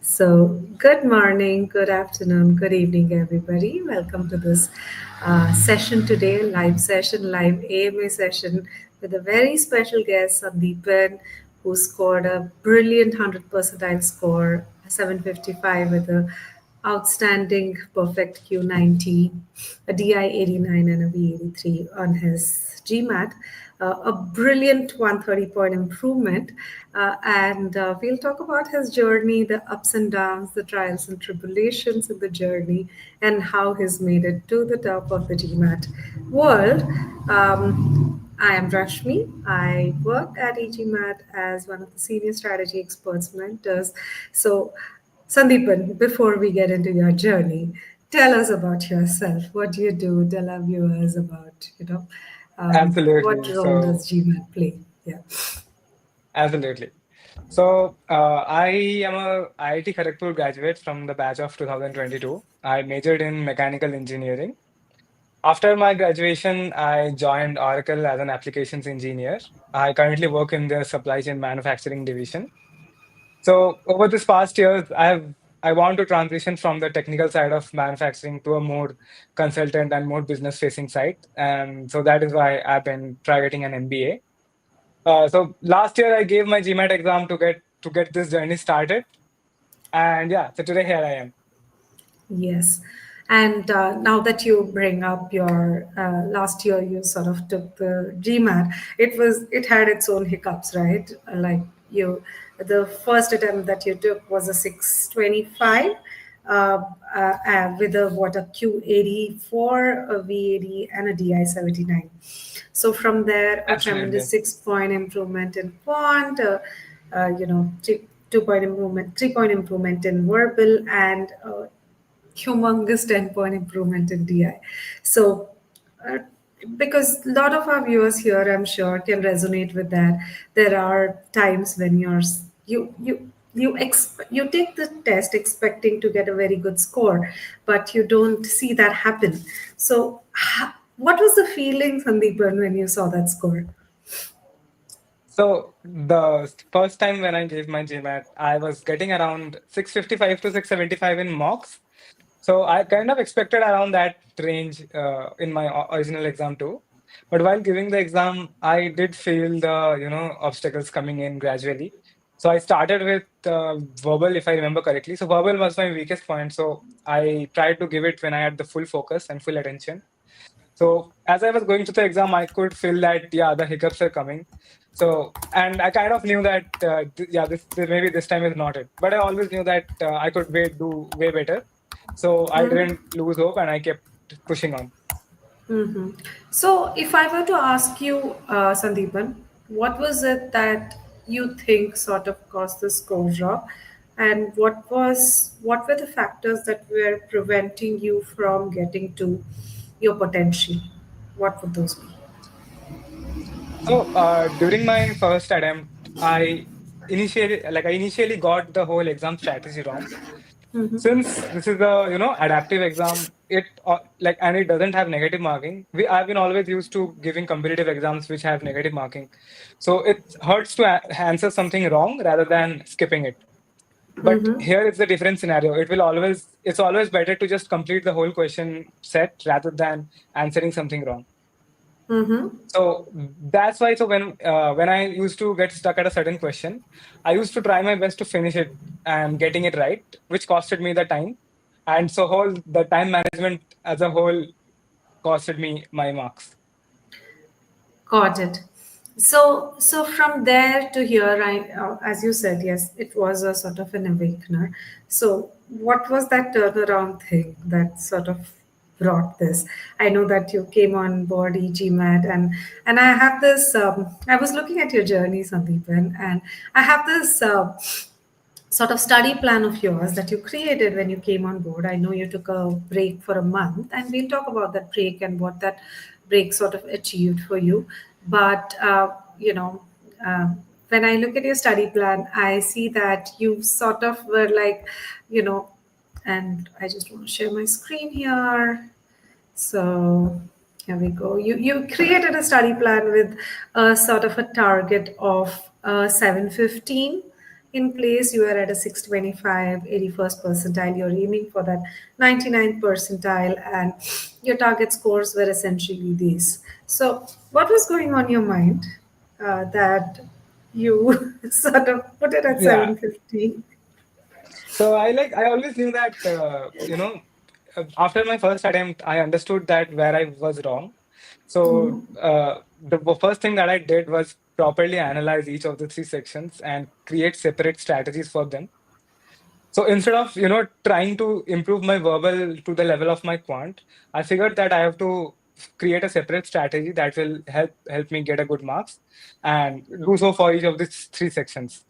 So, good morning, good afternoon, good evening, everybody. Welcome to this session today, live session, live AMA session with a very special guest, Sandipan, who scored a brilliant 100th percentile score, 755, with a outstanding perfect Q90, a DI89, and a V83 on his GMAT. A brilliant 130-point improvement. And we'll talk about his journey, the ups and downs, the trials and tribulations in the journey, and how he's made it to the top of the GMAT world. I am Rashmi. I work at EGMAT as one of the senior strategy experts mentors. So, Sandipan, before we get into your journey, tell us about yourself. What do you do? Tell our viewers about, what Absolutely. role does GMAT play? Yeah. Absolutely. I am a IIT Kharagpur graduate from the batch of 2022. I majored in mechanical engineering. After my graduation, I joined Oracle as an applications engineer. I currently work in the supply chain manufacturing division. So, over this past years, I want to transition from the technical side of manufacturing to a more consultant and more business facing side. And so that is why I've been targeting an MBA. So last year I gave my GMAT exam to get this journey started, and yeah, so today here I am. Yes. And now that you bring up your last year, you sort of took the GMAT. It had its own hiccups, right? Like the first attempt that you took was a 625 with a Q84, a V80, and a DI79. So from there, a tremendous Absolutely, 6 point improvement in Quant, 2 point improvement, 3 point improvement in verbal, and humongous 10 point improvement in DI. So, uh, because a lot of our viewers here, I'm sure, can resonate with that. There are times when you take the test expecting to get a very good score, but you don't see that happen. So, what was the feeling, Sandeepan, when you saw that score? so the first time when I gave my GMAT, I was getting around 655 to 675 in mocks. So I kind of expected around that range in my original exam too. But while giving the exam, I did feel the obstacles coming in gradually. So I started with verbal, if I remember correctly. So verbal was my weakest point. So I tried to give it when I had the full focus and full attention. So as I was going to the exam, I could feel that yeah, the hiccups are coming. So and I kind of knew that yeah, maybe this time is not it. But I always knew that I could do way better. So I didn't lose hope and I kept pushing on. Hmm. So, if I were to ask you, Sandeepan, what was it that you think sort of caused the score drop, and what were the factors that were preventing you from getting to your potential? What would those be? So during my first attempt, I initially got the whole exam strategy wrong. Since this is a adaptive exam, and it doesn't have negative marking. I've been always used to giving competitive exams which have negative marking, so it hurts to answer something wrong rather than skipping it. But here is the different scenario. It's always better to just complete the whole question set rather than answering something wrong. So that's why. So when I used to get stuck at a certain question, I used to try my best to finish it and getting it right, which costed me the time, and so whole the time management as a whole costed me my marks. Got it. So from there to here, as you said, yes, it was a sort of an awakener. So, what was that turnaround thing that sort of brought this? I know that you came on board EGMAT, and I have this. I was looking at your journey, Sandeepan, and I have this. Sort of study plan of yours that you created when you came on board. I know you took a break for a month, and we'll talk about that break and what that break sort of achieved for you. But, uh, when I look at your study plan, I see that you sort of were like, you know, and I just want to share my screen here. So here we go. You created a study plan with a sort of a target of 715 in place, you are at a 625, 81st percentile, you're aiming for that 99th percentile, and your target scores were essentially these. So, what was going on your mind that you sort of put it at Yeah. 750? So I always knew that after my first attempt, I understood that where I was wrong. So the first thing that I did was properly analyze each of the three sections and create separate strategies for them. So instead of trying to improve my verbal to the level of my quant, I figured that I have to create a separate strategy that will help me get a good marks and do so for each of these three sections.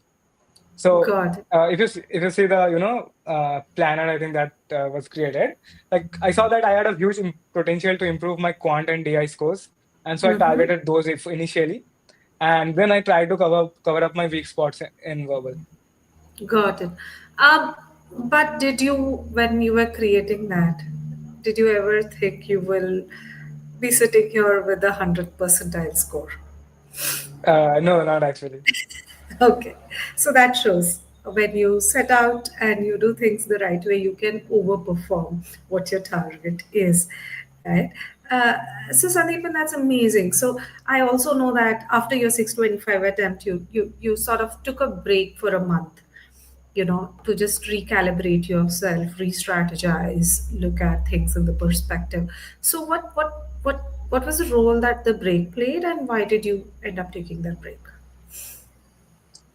So God. if you see the planner, I think that was created. Like I saw that I had a huge potential to improve my quant and DI scores, and so I Mm-hmm. targeted those if initially, and then I tried to cover up my weak spots in verbal. Got it. Um, but did you, when you were creating that, did you ever think you will be sitting here with a 100th percentile score? No, not actually. Okay, so that shows when you set out and you do things the right way, you can overperform what your target is, right? Uh, so Sandeepan, that's amazing. So I also know that after your 625 attempt, you sort of took a break for a month, to just recalibrate yourself, re-strategize, look at things in the perspective. So what was the role that the break played, and why did you end up taking that break?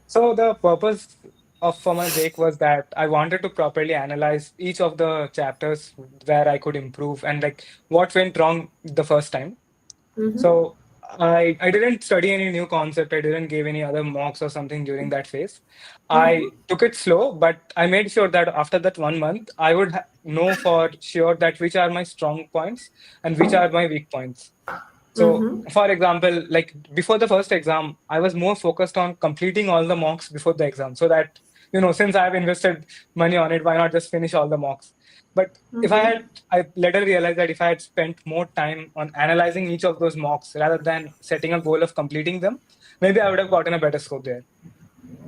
So the purpose of for my break was that I wanted to properly analyze each of the chapters where I could improve and like what went wrong the first time. Mm-hmm. So I didn't study any new concept. I didn't give any other mocks or something during that phase. Mm-hmm. I took it slow, but I made sure that after that 1 month, I would know for sure that which are my strong points and which are my weak points. So, Mm-hmm. for example, like before the first exam, I was more focused on completing all the mocks before the exam so that, since I have invested money on it, why not just finish all the mocks? But if Mm-hmm. I later realized that if I had spent more time on analyzing each of those mocks rather than setting a goal of completing them, maybe I would have gotten a better score there.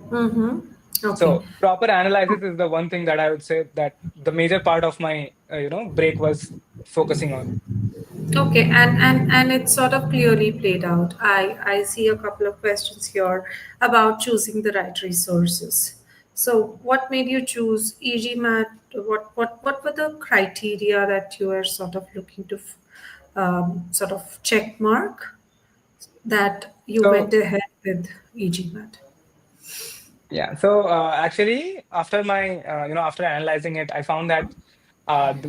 Mm-hmm. Okay. So, proper analysis is the one thing that I would say that the major part of my, break was focusing on. Okay, and it's sort of clearly played out. I see a couple of questions here about choosing the right resources. So, what made you choose EGMAT? What were the criteria that you were sort of looking to sort of check mark that you went So, ahead with EGMAT? yeah. So actually, after my after analyzing it, I found that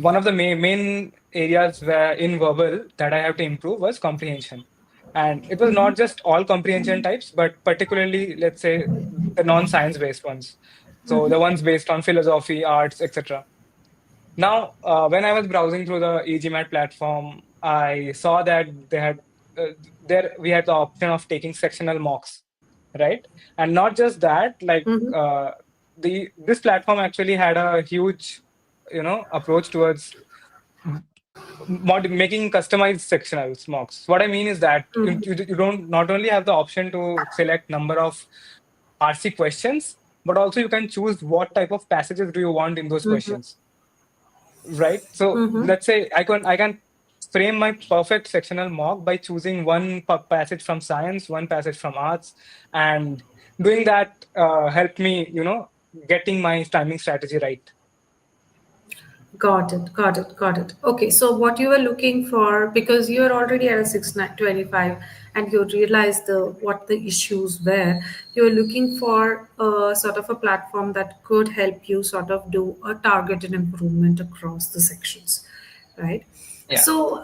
one of the main areas where in verbal that I have to improve was comprehension, and it was not just all comprehension types, but particularly let's say the non-science based ones. So the ones based on philosophy, arts, etc. Now, when I was browsing through the EGMAT platform, I saw that they had there we had the option of taking sectional mocks, right? And not just that, like Mm-hmm. the this platform actually had a huge, approach towards making customized sectionals mocks. What I mean is that you don't not only have the option to select number of RC questions, but also you can choose what type of passages do you want in those Mm-hmm. questions, right? So Mm-hmm. let's say I can frame my perfect sectional mock by choosing one passage from science, one passage from arts, and doing that helped me, getting my timing strategy right. Got it, got it, got it. Okay, so what you were looking for, because you're already at a 625 and you realized what the issues were, you're looking for a sort of a platform that could help you sort of do a targeted improvement across the sections, right? Yeah. So,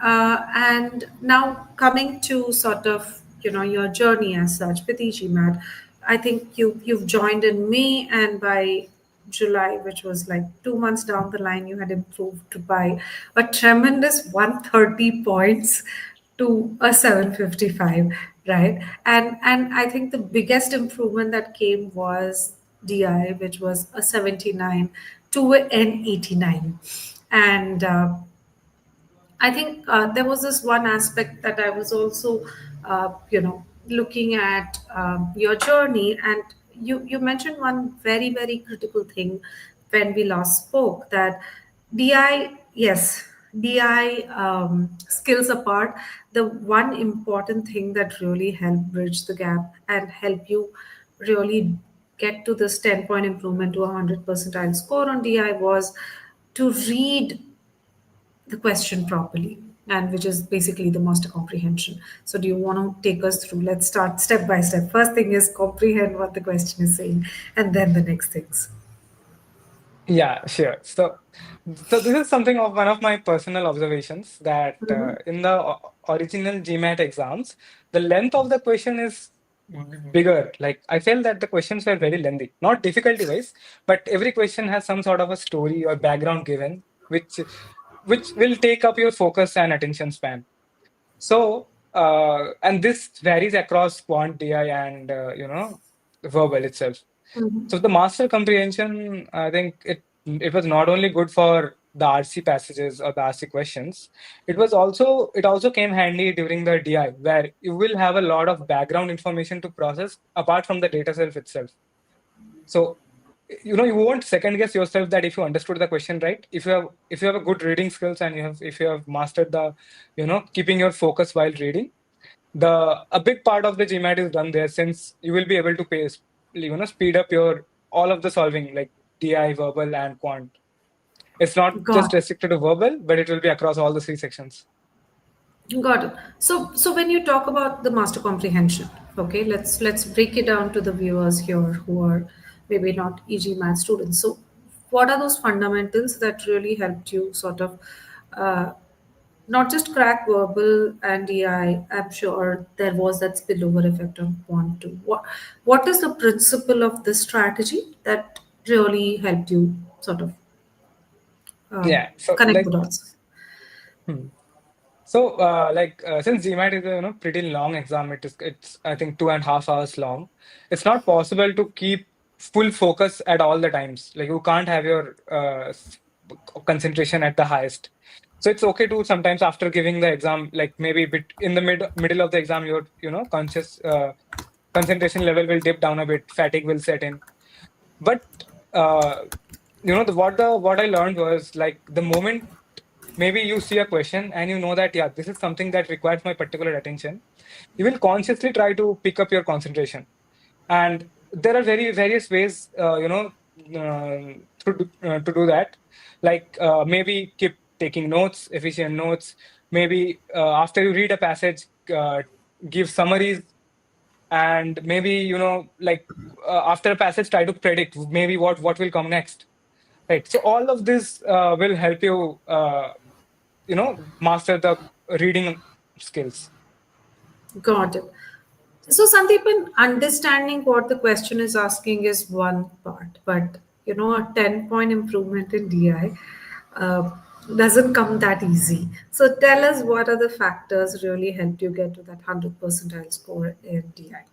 and now coming to sort of your journey as such with EGMAT, I think you've joined in May, and by July, which was like 2 months down the line, you had improved by a tremendous 130 points to a 755, right? And I think the biggest improvement that came was DI, which was a 79 to an 89. And I think there was this one aspect that I was also, looking at your journey, and you mentioned one very critical thing when we last spoke, that DI, yes, DI skills apart, the one important thing that really help bridge the gap and help you really get to this 10-point improvement to a 100 percentile score on DI was to read the question properly, and which is basically the master comprehension. So do you want to take us through? Let's start step by step. First thing is comprehend what the question is saying, and then the next things. Yeah, sure. So this is something of one of my personal observations that in the original GMAT exams, the length of the question is bigger. Like I felt that the questions were very lengthy, not difficulty wise, but every question has some sort of a story or background given, which will take up your focus and attention span. So, and this varies across quant, DI, and verbal itself. So the master comprehension, I think it was not only good for the RC passages or the RC questions. It also came handy during the DI, where you will have a lot of background information to process apart from the data self itself. So you won't second guess yourself that if you understood the question right, if you have a good reading skills, and if you have mastered the keeping your focus while reading, the a big part of the GMAT is done there, since you will be able to speed up your all of the solving, like DI, verbal, and quant. It's not just Got restricted to verbal, but it will be across all the three sections. got it. So when you talk about the master comprehension, okay, let's break it down to the viewers here who are maybe not EG math students. So what are those fundamentals that really helped you sort of uh, not just crack verbal and DI? I'm sure there was that spillover effect on quant too. What is the principle of this strategy that really helped you sort of Yeah. So connect the like. dots? Hmm. Since GMAT is a pretty long exam, it's I think 2.5 hours long. It's not possible to keep full focus at all the times. Like you can't have your concentration at the highest. So it's okay to sometimes after giving the exam, like maybe bit in the middle of the exam, your conscious concentration level will dip down a bit, fatigue will set in. But uh, what I learned was, like, the moment maybe you see a question and you know that, yeah, this is something that requires my particular attention, you will consciously try to pick up your concentration. And there are very various ways to do that. Like maybe keep taking notes, efficient notes. Maybe after you read a passage, give summaries. And maybe after a passage, try to predict maybe what will come next. Right. So all of this will help you master the reading skills. Got it. So, Sandeepan, understanding what the question is asking is one part, but a 10-point improvement in DI uh, doesn't come that easy. So, tell us what are the factors really helped you get to that 100 percentile score in DI?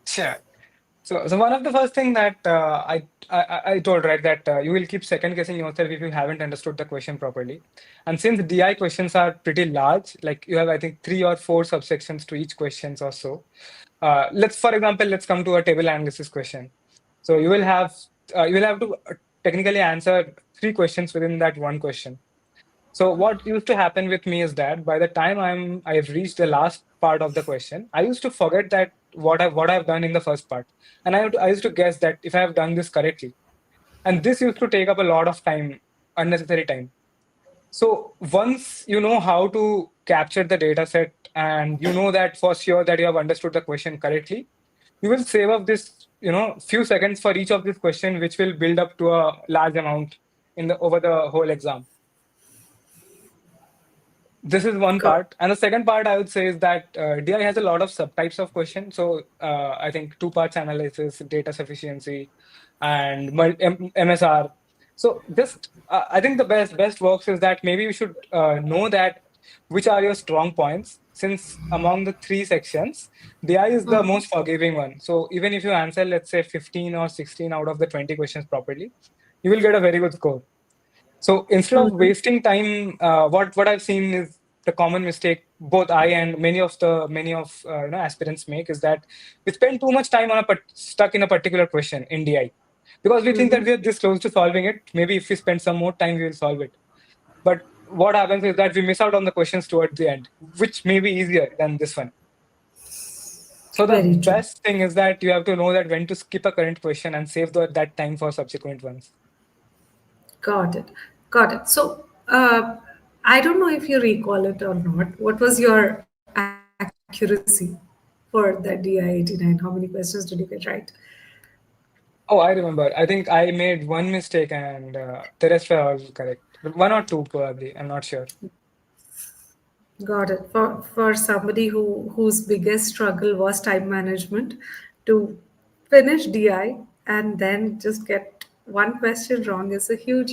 Sure. So one of the first thing that I told, right, that you will keep second guessing yourself if you haven't understood the question properly. And since DI questions are pretty large, like you have, I think, 3 or 4 subsections to each questions or so. For example, let's come to a table analysis question. So you will have to technically answer 3 questions within that one question. So what used to happen with me is that by the time I've reached the last part of the question, I used to forget that what I've done in the first part, and I used to guess that if I have done this correctly, and this used to take up a lot of time, unnecessary time. So once you know how to capture the data set, and you know that for sure that you have understood the question correctly, you will save up this few seconds for each of this question, which will build up to a large amount in the over the whole exam. This is one Got part, and the second part I would say is that DI has a lot of subtypes of questions. So I think two parts analysis, data sufficiency, and MSR. So just I think the best works is that maybe you should know that which are your strong points. Since among the 3 sections, DI is the most forgiving one. So even if you answer, let's say, 15 or 16 out of the 20 questions properly, you will get a very good score. So instead of wasting time, what I've seen is the common mistake both I and many of aspirants make is that we spend too much time on stuck in a particular question in DI because we think that we are this close to solving it. Maybe if we spend some more time, we will solve it. But what happens is that we miss out on the questions towards the end, which may be easier than this one. So the Very true. best thing is that you have to know that when to skip a current question and save that time for subsequent ones. Got it. Got it. So, I don't know if you recall it or not. What was your accuracy for that DI89? How many questions did you get right? Oh, I remember. I think I made one mistake and the rest were all correct. But one or two probably. I'm not sure. Got it. For somebody whose biggest struggle was time management, to finish DI and then just get one question wrong is a huge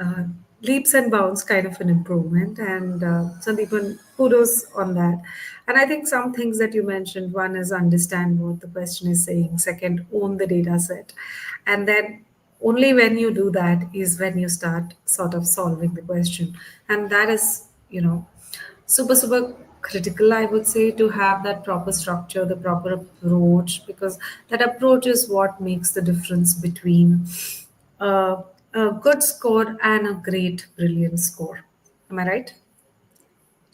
uh, leaps and bounds kind of an improvement. And Sandeepan, kudos on that. And I think some things that you mentioned, one is understand what the question is saying. Second, own the data set, and then only when you do that is when you start sort of solving the question, and that is, super critical, I would say, to have that proper structure, the proper approach, because that approach is what makes the difference between uh, a good score and a great brilliant score. Am I right?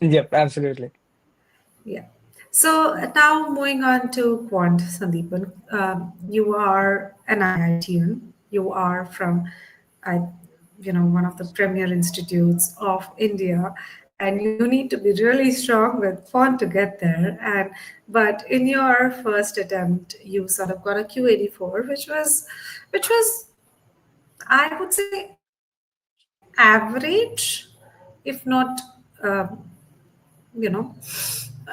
Yep, absolutely. Yeah. So now moving on to Quant, Sandeepan. You are an IITian. You are from, I, one of the premier institutes of India, and you need to be really strong with Quant to get there. And but in your first attempt, you sort of got a Q84, which was I would say average, if not. Um, you know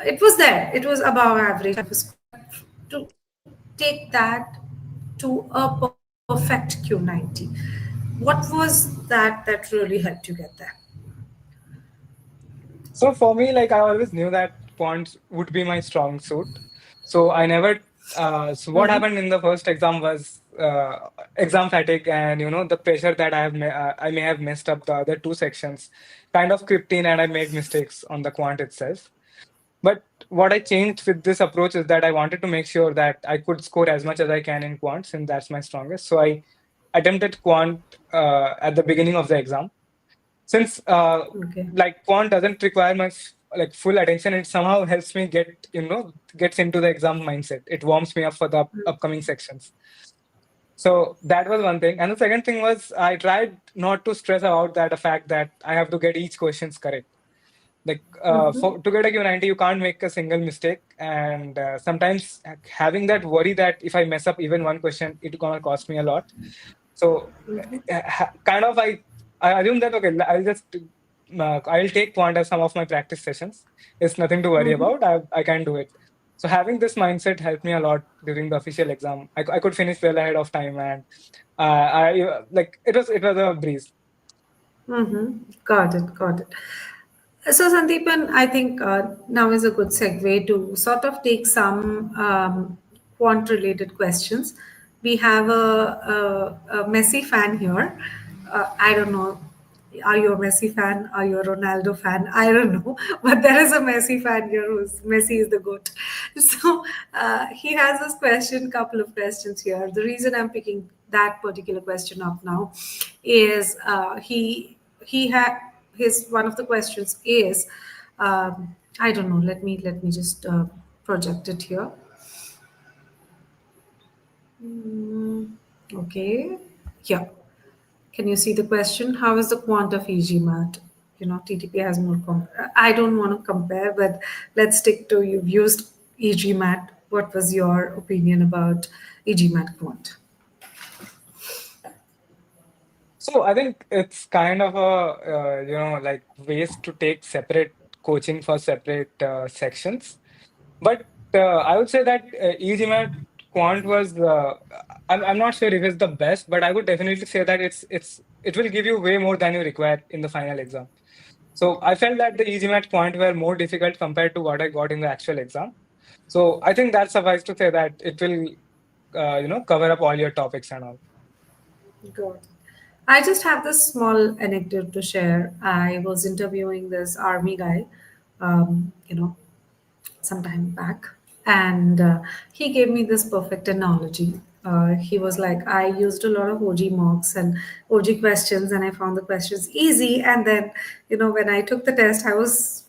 it was there, it was above average. To take that to a perfect Q90, what was that really helped you get there? So for me, like I always knew that quants would be my strong suit. So I never. So what happened in the first exam was exam fatigue, and the pressure that I may have messed up the other two sections, kind of crept in, and I made mistakes on the quant itself. But what I changed with this approach is that I wanted to make sure that I could score as much as I can in quant, since that's my strongest. So I attempted quant at the beginning of the exam, since Okay. like quant doesn't require my like full attention. It somehow helps me gets into the exam mindset. It warms me up for the upcoming sections. So that was one thing, and the second thing was I tried not to stress about that the fact that I have to get each questions correct. Like to get a Q90, you can't make a single mistake, and sometimes having that worry that if I mess up even one question, it's gonna cost me a lot. So kind of I assume that okay, I'll take quant as some of my practice sessions. It's nothing to worry about. I can do it. So having this mindset helped me a lot during the official exam. I could finish well ahead of time, and I like it was a breeze. Got it, got it. So, Sandeepan, I think now is a good segue to sort of take some quant related questions. We have a Messi fan here. I don't know. Are you a Messi fan? Are you a Ronaldo fan? I don't know. But there is a Messi fan here who's Messi is the GOAT. So he has this question, couple of questions here. The reason I'm picking that particular question up now is he had his one of the questions is I don't know. Let me just project it here. Okay, yeah. Can you see the question? How is the quant of EGMAT? TTP has more. I don't want to compare, but let's stick to you've used EGMAT. What was your opinion about EGMAT quant? So I think it's kind of a like ways to take separate coaching for separate sections. But I would say that EasyMath Quant was I'm not sure if it's the best, but I would definitely say that it will give you way more than you require in the final exam. So I felt that the EasyMath Quant were more difficult compared to what I got in the actual exam. So I think that suffice to say that it will cover up all your topics and all. Good. I just have this small anecdote to share. I was interviewing this army guy, you know, some time back, and he gave me this perfect analogy. He was like, I used a lot of OG mocks and OG questions, and I found the questions easy. And then, when I took the test, I was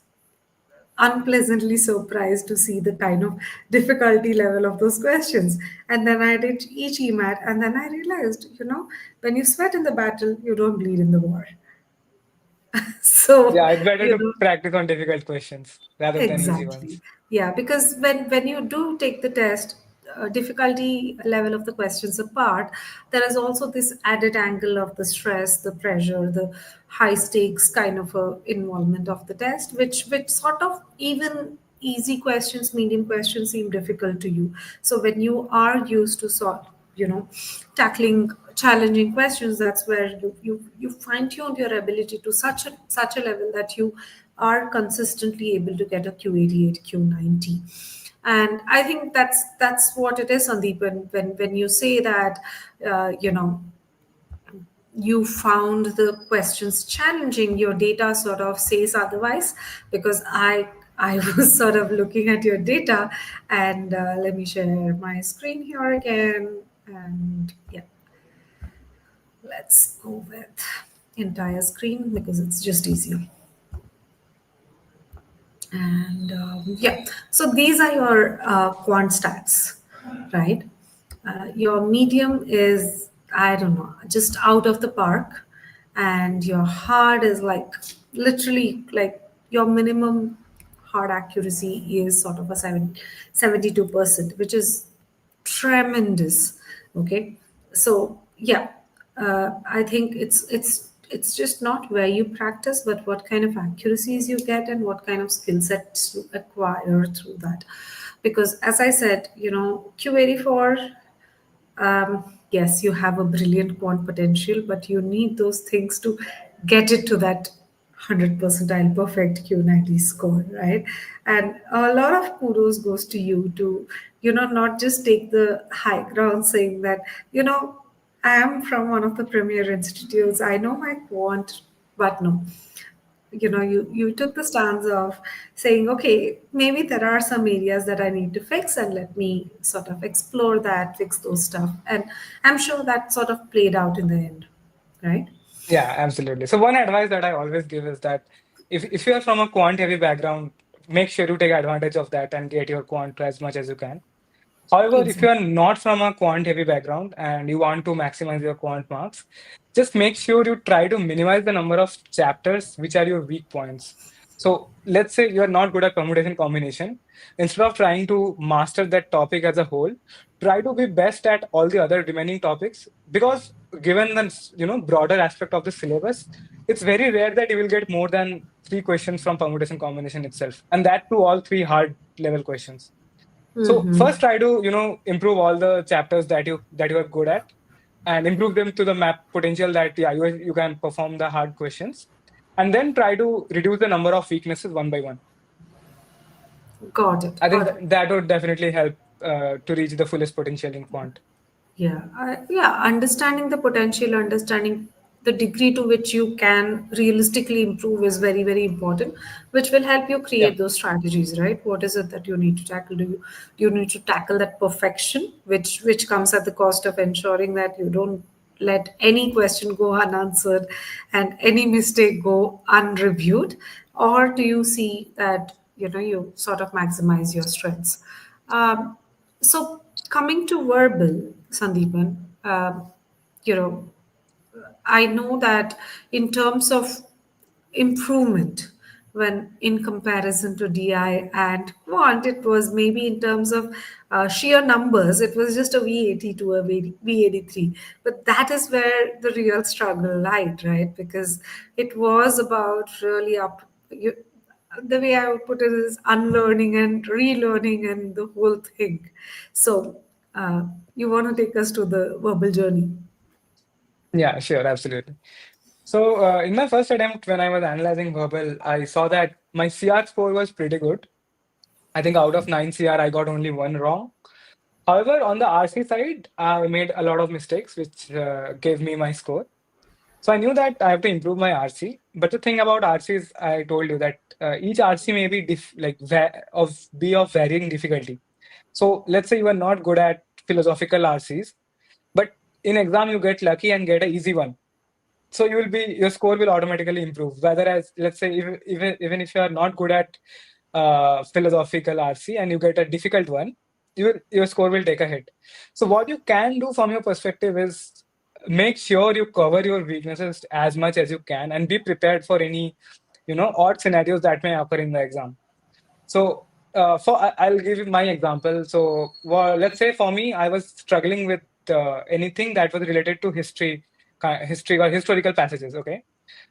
unpleasantly surprised to see the kind of difficulty level of those questions. And then I did each EMAT, and then I realized, when you sweat in the battle, you don't bleed in the war. So, Yeah, it's better you to know, practice on difficult questions rather than easy exactly. ones. Yeah, because when you do take the test, difficulty level of the questions apart, there is also this added angle of the stress, the pressure, the high stakes kind of involvement of the test, which sort of even easy questions, medium questions seem difficult to you. So when you are used to tackling challenging questions, that's where you fine tuned your ability to such a level that you are consistently able to get a Q88, Q90. And I think that's what it is, Sandeep. When you say that, you found the questions challenging, your data sort of says otherwise, because I was sort of looking at your data, and let me share my screen here again. And yeah, let's go with entire screen because it's just easier. And yeah, so these are your quant stats, right? Your medium is, I don't know, just out of the park, and your hard is like literally like your minimum hard accuracy is sort of a 72%, which is tremendous. Okay, so yeah, I think it's just not where you practice, but what kind of accuracies you get and what kind of skill sets you acquire through that. Because as I said, Q84, yes, you have a brilliant quant potential, but you need those things to get it to that 100th percentile perfect Q90 score, right? And a lot of kudos goes to you to, not just take the high ground saying that, I am from one of the premier institutes, I know my quant, but no, you took the stance of saying, okay, maybe there are some areas that I need to fix, and let me sort of explore that, fix those stuff. And I'm sure that sort of played out in the end, right? Yeah, absolutely. So one advice that I always give is that if you are from a quant heavy background, make sure you take advantage of that and get your quant as much as you can. However, if you Exactly. are not from a quant heavy background and you want to maximize your quant marks, just make sure you try to minimize the number of chapters which are your weak points. So let's say you are not good at permutation combination. Instead of trying to master that topic as a whole, try to be best at all the other remaining topics, because given the broader aspect of the syllabus, it's very rare that you will get more than three questions from permutation combination itself, and that too all three hard level questions. So Mm-hmm. first try to improve all the chapters that you are good at, and improve them to the map potential that yeah you can perform the hard questions, and then try to reduce the number of weaknesses one by one. Got it. I think Got it. that would definitely help to reach the fullest potential in quant. Yeah, yeah, understanding the potential, understanding the degree to which you can realistically improve is very, very important, which will help you Yeah, create those strategies, right? What is it that you need to tackle? Do you need to tackle that perfection, which comes at the cost of ensuring that you don't let any question go unanswered and any mistake go unreviewed, or do you see that you sort of maximize your strengths? So coming to verbal, Sandeepan, you know, I know that in terms of improvement, when in comparison to DI and Quant, it was maybe in terms of sheer numbers, it was just a V80 to a V83. But that is where the real struggle lied, right? Because it was about really the way I would put it is unlearning and relearning and the whole thing. So, you want to take us to the verbal journey? yeah, sure, absolutely. So in my first attempt when I was analyzing verbal, I saw that my CR score was pretty good. I think out of 9 CR, I got only one wrong. However, on the RC side, I made a lot of mistakes, which gave me my score. So I knew that I have to improve my RC. But the thing about RC is, I told you that each RC may be be of varying difficulty. So let's say you are not good at philosophical RCs, but in exam you get lucky and get an easy one. So your score will automatically improve. Whether as let's say even if you are not good at philosophical RC and you get a difficult one, your score will take a hit. So what you can do from your perspective is make sure you cover your weaknesses as much as you can and be prepared for any odd scenarios that may occur in the exam. So I'll give you my example. So let's say for me, I was struggling with anything that was related to history or historical passages. Okay,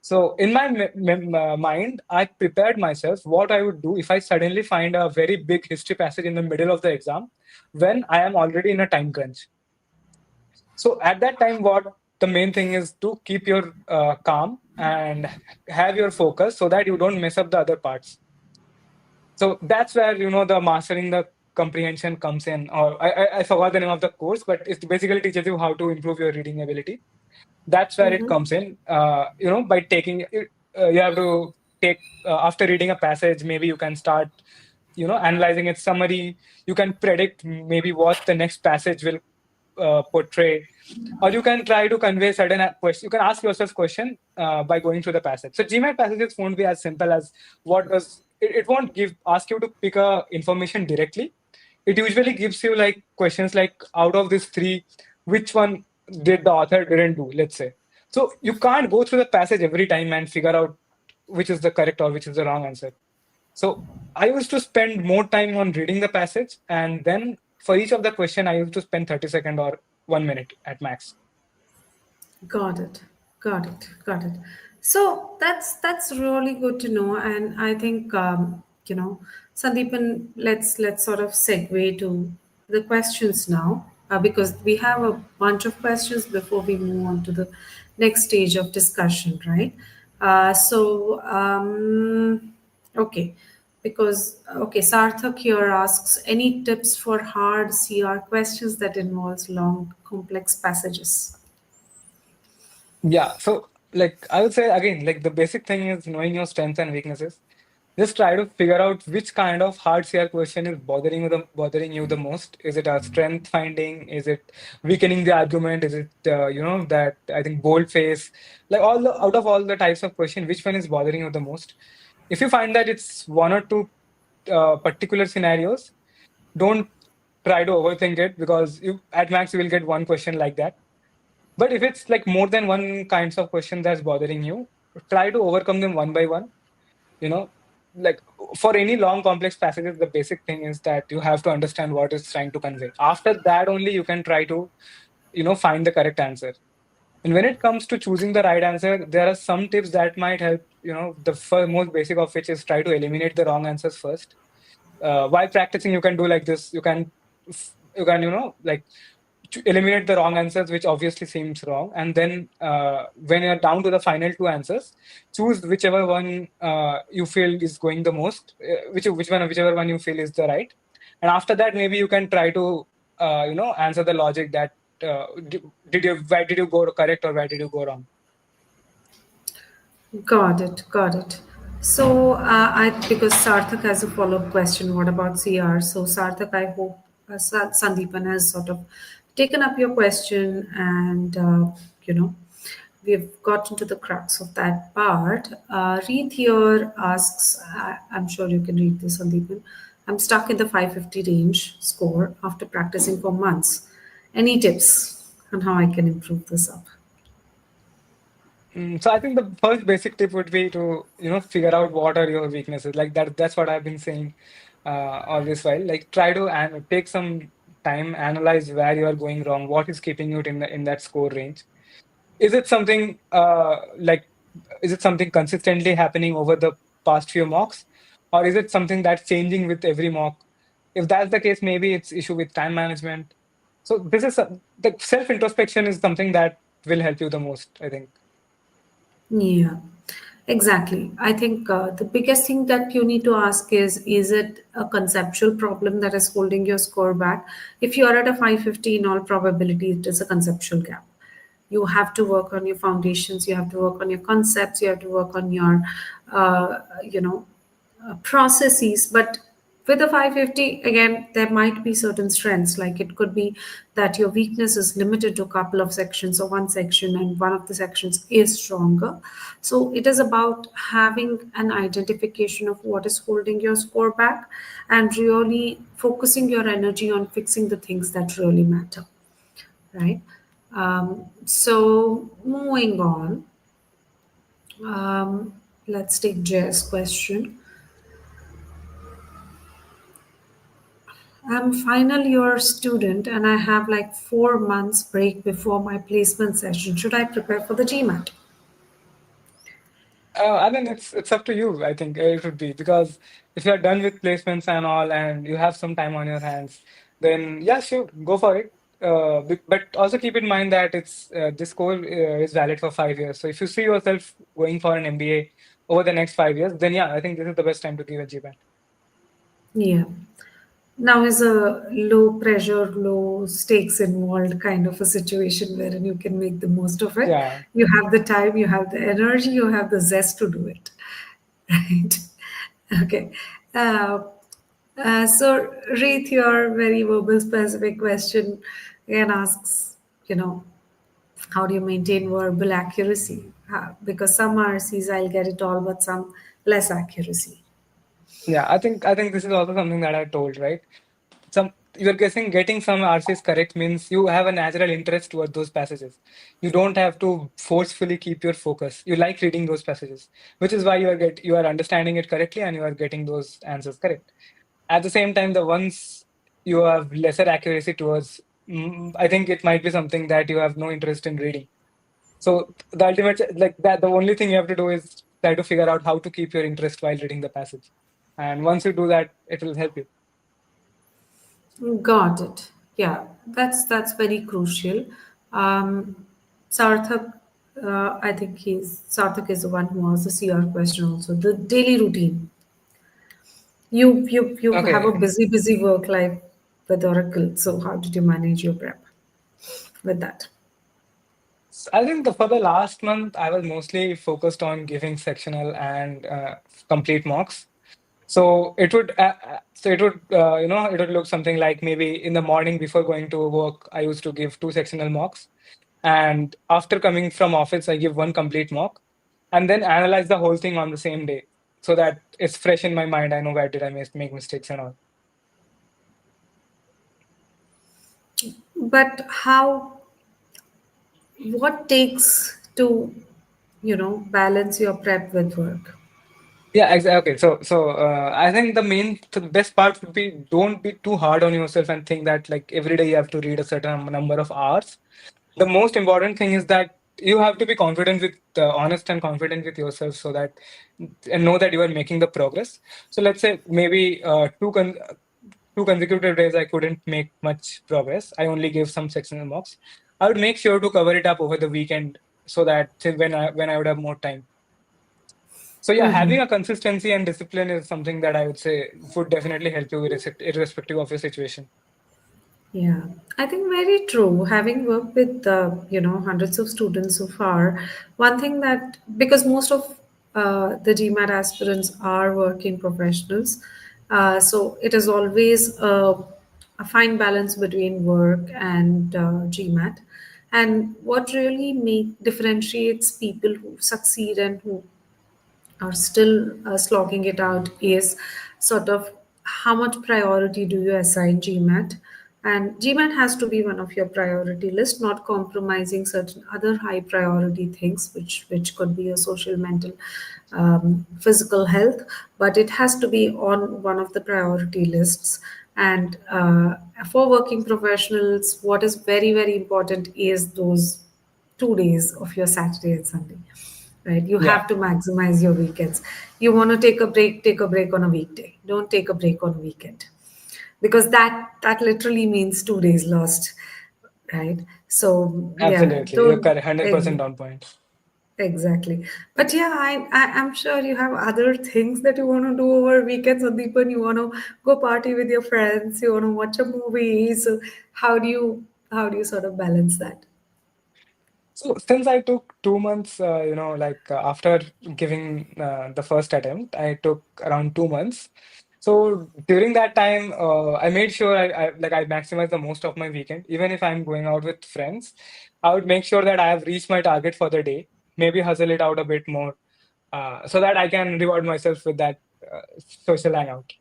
so in my mind, I prepared myself what I would do if I suddenly find a very big history passage in the middle of the exam when I am already in a time crunch. So at that time, what the main thing is to keep your calm and have your focus so that you don't mess up the other parts. So that's where the mastering the comprehension comes in. Or I forgot the name of the course, but it basically teaches you how to improve your reading ability. That's where it Mm-hmm. comes in. By taking it, you have to take after reading a passage. Maybe you can start analyzing its summary. You can predict maybe what the next passage will portray, or you can try to convey certain question. You can ask yourself question by going through the passage. So GMAT passages won't be as simple as it won't ask you to pick a information directly. It usually gives you like questions like, out of these three, which one did the author didn't do, let's say. So you can't go through the passage every time and figure out which is the correct or which is the wrong answer. So I used to spend more time on reading the passage, and then for each of the question, I used to spend 30 seconds or 1 minute at max. Got it. Got it. Got it. So that's really good to know, and I think Sandeepan, let's sort of segue to the questions now, because we have a bunch of questions before we move on to the next stage of discussion, right? Okay, because okay, Sarthak here asks any tips for hard CR questions that involves long, complex passages. Yeah. So, like, I would say again, like the basic thing is knowing your strengths and weaknesses. Just try to figure out which kind of hard CR question is bothering you the most. Is it a strength finding? Is it weakening the argument? Is it that I think bold face? Like out of all the types of question, which one is bothering you the most? If you find that it's one or two particular scenarios, don't try to overthink it, because you at max you will get one question like that. But if it's like more than one kinds of question that's bothering you, try to overcome them one by one. You know, like for any long complex passages, the basic thing is that you have to understand what it's trying to convey. After that, only you can try to, find the correct answer. And when it comes to choosing the right answer, there are some tips that might help. The most basic of which is try to eliminate the wrong answers first. While practicing, you can do like this. You can like to eliminate the wrong answers, which obviously seems wrong, and then when you're down to the final two answers, choose whichever one you feel is going the most, whichever one you feel is the right. And after that, maybe you can try to answer the logic that where did you go correct or where did you go wrong. Got it. Got it. So, because Sarthak has a follow-up question, what about CR? So, Sarthak, I hope Sandeepan has sort of taken up your question, and we've gotten to the crux of that part. Reed here asks, I'm sure you can read this, Sandeepan. I'm stuck in the 550 range score after practicing for months. Any tips on how I can improve this up? So I think the first basic tip would be to figure out what are your weaknesses. Like that's what I've been saying all this while. Like try to take some time, analyze where you are going wrong, what is keeping you in that score range. Is it something is it something consistently happening over the past few mocks, or is it something that's changing with every mock? If that's the case, maybe it's issue with time management. So the self introspection is something that will help you the most, I think. Yeah, exactly. I think the biggest thing that you need to ask is it a conceptual problem that is holding your score back? If you are at a 550, in all probability, it is a conceptual gap. You have to work on your foundations, you have to work on your concepts, you have to work on your you know processes. But with the 550, again, there might be certain strengths. Like it could be that your weakness is limited to a couple of sections or one section, and one of the sections is stronger. So it is about having an identification of what is holding your score back, and really focusing your energy on fixing the things that really matter, right? So moving on, um, let's take Jay's question. I'm final year student and I have like 4 months break before my placement session. Should I prepare for the GMAT? I mean, it's up to you. I think it would be because if you're done with placements and all, and you have some time on your hands, then yeah, sure, go for it. But also keep in mind that it's this course is valid for 5 years. So if you see yourself going for an MBA over the next 5 years, then yeah, I think this is the best time to give a GMAT. Yeah. Now is a low pressure, low stakes involved kind of a situation wherein you can make the most of it. Yeah. You have the time, you have the energy, you have the zest to do it. Right? Okay. Uh, so, Reith, your very verbal specific question again asks, you know, how do you maintain verbal accuracy? Because some RCs I'll get it all, but some less accuracy. Yeah, I think this is also something that I told, right? Some you're guessing getting some RCs correct means you have a natural interest toward those passages. You don't have to forcefully keep your focus. You like reading those passages, which is why you are understanding it correctly and you are getting those answers correct. At the same time, the ones you have lesser accuracy towards, I think it might be something that you have no interest in reading. So the ultimate, like that, the only thing you have to do is try to figure out how to keep your interest while reading the passage. And once you do that, it will help you. Got it. Yeah, that's very crucial. Um, Sarthak, I think Sarthak is the one who asked the CR question also. The daily routine. You have a Okay. busy work life with Oracle. So how did you manage your prep with that? I think for the last month, I was mostly focused on giving sectional and complete mocks. So it would look something like maybe in the morning before going to work, I used to give two sectional mocks, and after coming from office, I give one complete mock, and then analyze the whole thing on the same day, so that it's fresh in my mind. I know where did I make mistakes and all. But what takes to, balance your prep with work? Yeah, exactly. Okay, so I think the best part would be don't be too hard on yourself and think that like every day you have to read a certain number of hours. The most important thing is that you have to be confident with honest and confident with yourself so that and know that you are making the progress. So let's say maybe two consecutive days I couldn't make much progress. I only gave some sectional mocks. I would make sure to cover it up over the weekend so that till when I would have more time. So yeah, having a consistency and discipline is something that I would say would definitely help you irrespective of your situation. Yeah, I think very true. Having worked with hundreds of students so far, one thing that because most of the GMAT aspirants are working professionals, so it is always a fine balance between work and GMAT. And what really differentiates people who succeed and who are still slogging it out is sort of how much priority do you assign GMAT? And GMAT has to be one of your priority list, not compromising certain other high priority things, which could be a social, mental, physical health, but it has to be on one of the priority lists. And for working professionals, what is very important is those 2 days of your Saturday and Sunday, right? You Yeah, have to maximize your weekends. You want to take a break on a weekday. Don't take a break on a weekend, because that literally means 2 days lost, right? So yeah, absolutely. You're don't correct, 100% on point. exactly. But yeah, I'm sure you have other things that you want to do over weekends, Sandeepan. You want to go party with your friends. You want to watch a movie. So how do you sort of balance that? So since I took 2 months, after giving the first attempt, I took around 2 months. So during that time, I made sure I maximize the most of my weekend. Even if I'm going out with friends, I would make sure that I have reached my target for the day. Maybe hustle it out a bit more, so that I can reward myself with that social hangout.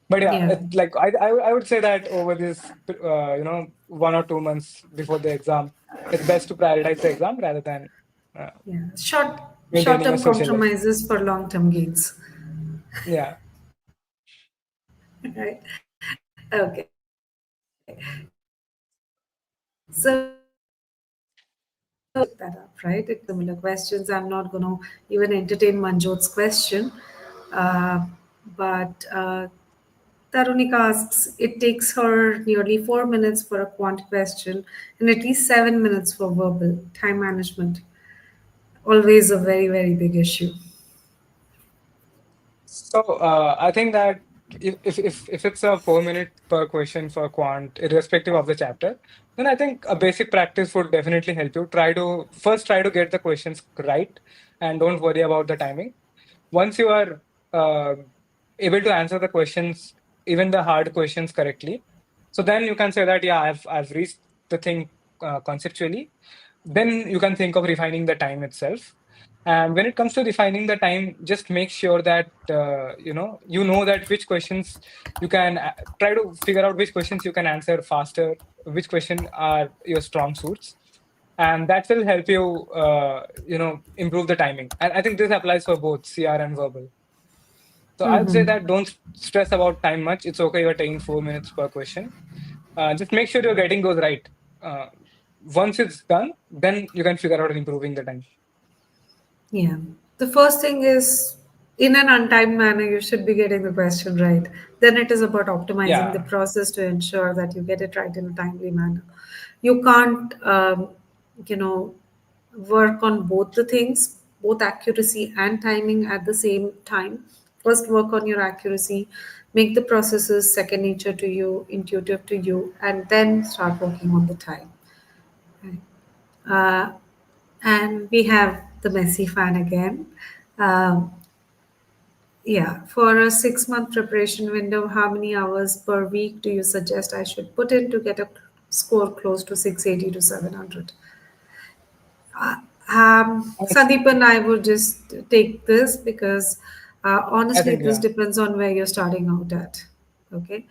But yeah, Yeah, like I would say that over this 1 or 2 months before the exam, it's best to prioritize the exam rather than uh, yeah. maintaining a Short-term social life. compromises for long-term gains. Yeah, Right. Okay. So pick that up, right? It's similar questions. I'm not going to even entertain Manjot's question. Uh, but Tarunika asks, it takes her nearly 4 minutes for a quant question and at least 7 minutes for verbal. Time management, always a very, very big issue. so I think that if it's a 4 minute per question for quant, irrespective of the chapter, then I think a basic practice would definitely help you. Try to get the questions right, and don't worry about the timing. Once you are uh, able to answer the questions, even the hard questions correctly, so then you can say that yeah, I've reached the thing conceptually. Then you can think of refining the time itself. And when it comes to refining the time, just make sure that you know that which questions you can try to figure out which questions you can answer faster, which question are your strong suits, and that will help you improve the timing. And I think this applies for both CR and verbal. So I'd say that don't stress about time much. It's okay, you're taking 4 minutes per question. Just make sure you're getting those right. uh, Once it's done, then you can figure out improving the time. Yeah. The first thing is, in an untimed manner, you should be getting the question right. Then it is about optimizing the Yeah. process to ensure that you get it right in a timely manner. You can't, you know, work on both the things, both accuracy and timing at the same time. First, work on your accuracy, make the processes second nature to you, intuitive to you, and then start working on the time. Right. Uh, and we have the Messi fan again. Um, yeah, for a 6 month preparation window, how many hours per week do you suggest I should put in to get a score close to 680 to 700? Sandeep, I would just take this because I honestly, think, this yeah. depends on where you're starting out at. Okay.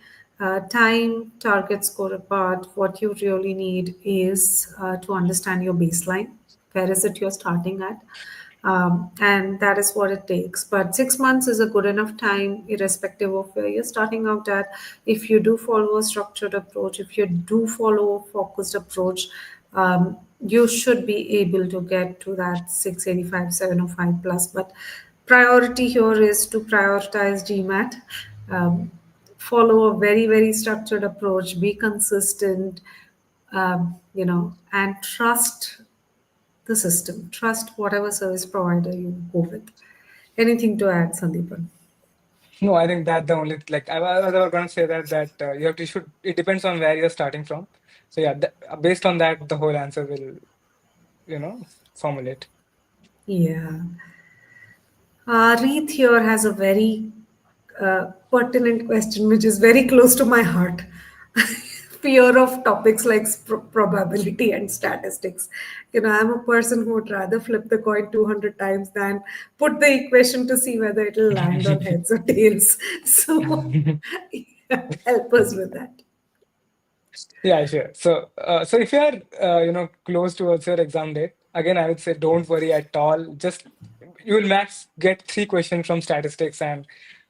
Time, target, score apart, what you really need is to understand your baseline. Where is it you're starting at? And that is what it takes. But 6 months is a good enough time, irrespective of where you're starting out at. If you do follow a structured approach, if you do follow a focused approach, you should be able to get to that 685, 705 plus. But priority here is to prioritize GMAT. Um, Follow a very, very structured approach, be consistent, and trust the system. Trust whatever service provider you go with. Anything to add, Sandeepan? No, I think that the only, like I was going to say that you have to should it depends on where you're starting from. So yeah, based on that, the whole answer will you know formulate. Yeah. Reeth here has a very pertinent question, which is very close to my heart. Fear of topics like probability and statistics. I'm a person who would rather flip the coin 200 times than put the equation to see whether it'll land on heads or tails. So, help us with that. Yeah, sure. So if you are close towards your exam date, again, I would say don't worry at all. Just you will max get 3 questions from statistics, and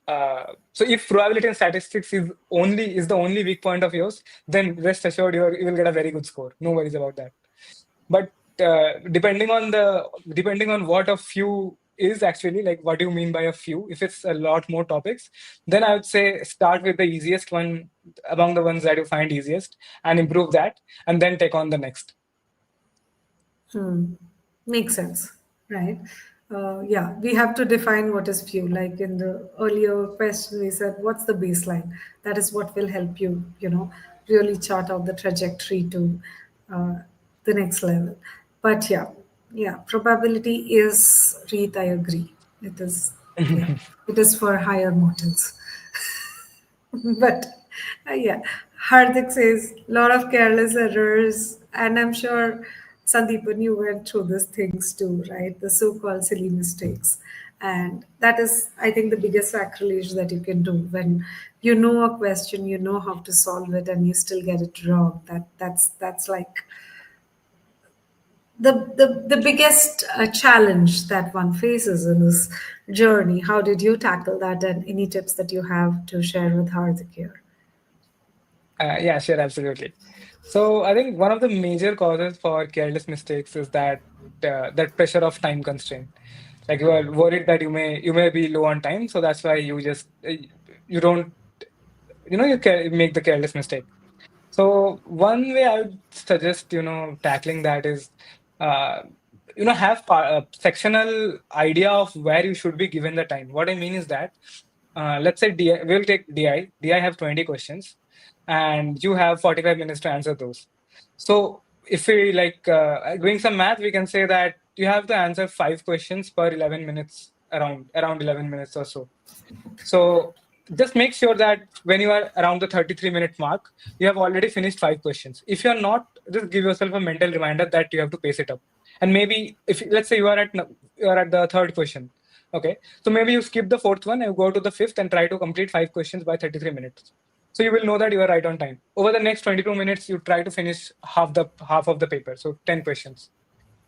so if probability and statistics is the only weak point of yours, then rest assured you will get a very good score. No worries about that. But depending on what a few is actually, like what do you mean by a few, if it's a lot more topics, then I would say start with the easiest one among the ones that you find easiest and improve that, and then take on the next. Makes sense, right? Yeah, we have to define what is few. Like in the earlier question, we said, what's the baseline? That is what will help you, really chart out the trajectory to uh, the next level. But yeah, probability is, Reet, I agree. It is, yeah, it is for higher mortals. But yeah, Hardik says lot of careless errors, and I'm sure Sandeepan, you went through these things too, right? The so-called silly mistakes, and that is, I think, the biggest sacrilege that you can do when you know a question, you know how to solve it, and you still get it wrong. That's like the biggest challenge that one faces in this journey. How did you tackle that, and any tips that you have to share with Hardik here? Yeah, sure, absolutely. So I think one of the major causes for careless mistakes is that pressure of time constraint. Like you are worried that you may be low on time, so that's why you just you don't make the careless mistake. So one way I would suggest, tackling that is, uh, have a sectional idea of where you should be given the time. What I mean is that, let's say we'll take DI. DI have 20 questions, and you have 45 minutes to answer those. So if we like doing some math, we can say that you have to answer 5 questions per 11 minutes, around 11 minutes or so. So just make sure that when you are around the 33-minute mark, you have already finished 5 questions. If you're not, just give yourself a mental reminder that you have to pace it up. And maybe if let's say you are at the third question, okay, so maybe you skip the fourth one and you go to the fifth and try to complete 5 questions by 33 minutes. So you will know that you are right on time. Over the next 22 minutes, you try to finish half of the paper, so 10 questions.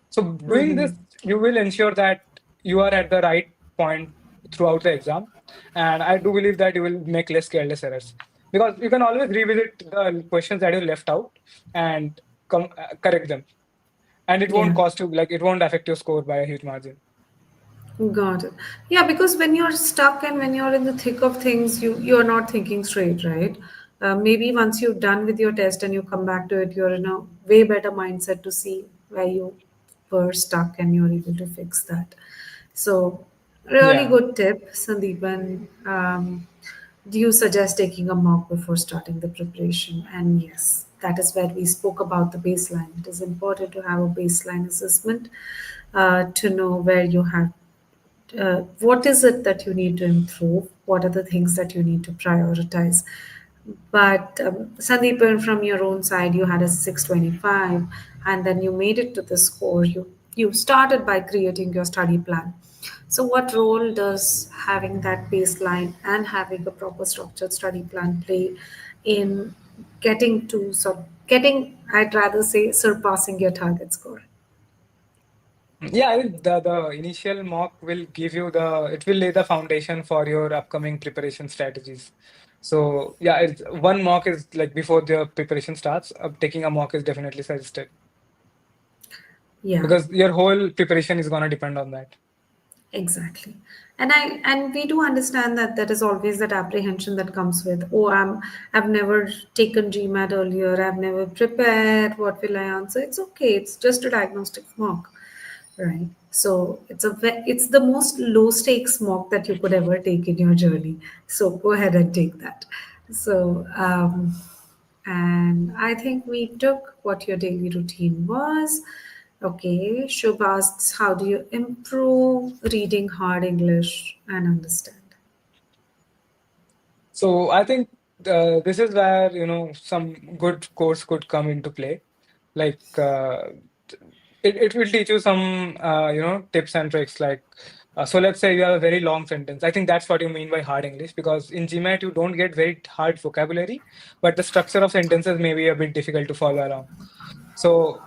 So doing this, you will ensure that you are at the right point throughout the exam. And I do believe that you will make less careless errors because you can always revisit the questions that you left out and correct them. And it won't Yeah. cost you, like, it won't affect your score by a huge margin. Got it. Yeah, because when you're stuck and when you're in the thick of things, you're not thinking straight, right? Maybe once you're done with your test and you come back to it, you're in a way better mindset to see where you were stuck and you're able to fix that. So, really Yeah. good tip, Sandeepan. Do you suggest taking a mock before starting the preparation? And yes, that is where we spoke about the baseline. It is important to have a baseline assessment to know where you have what is it that you need to improve, what are the things that you need to prioritize. But Sandeepan, from your own side, you had a 625 and then you made it to the score. You started by creating your study plan. So what role does having that baseline and having a proper structured study plan play in getting, I'd rather say, surpassing your target score? Yeah, I think the initial mock will it will lay the foundation for your upcoming preparation strategies. So yeah, one mock is like before the preparation starts, taking a mock is definitely suggested Yeah. because your whole preparation is going to depend on that. Exactly. And we do understand that that is always that apprehension that comes with, oh, I've never taken GMAT earlier, I've never prepared, what will I answer? It's okay, it's just a diagnostic mock, right? So it's the most low stakes mock that you could ever take in your journey. So go ahead and take that. So and I think we took what your daily routine was. Okay, Shubh asks, how do you improve reading hard English and understand? So I think this is where some good course could come into play. Like it will teach you some tips and tricks. Like so, let's say you have a very long sentence. I think that's what you mean by hard English because in GMAT you don't get very hard vocabulary, but the structure of sentences may be a bit difficult to follow along. So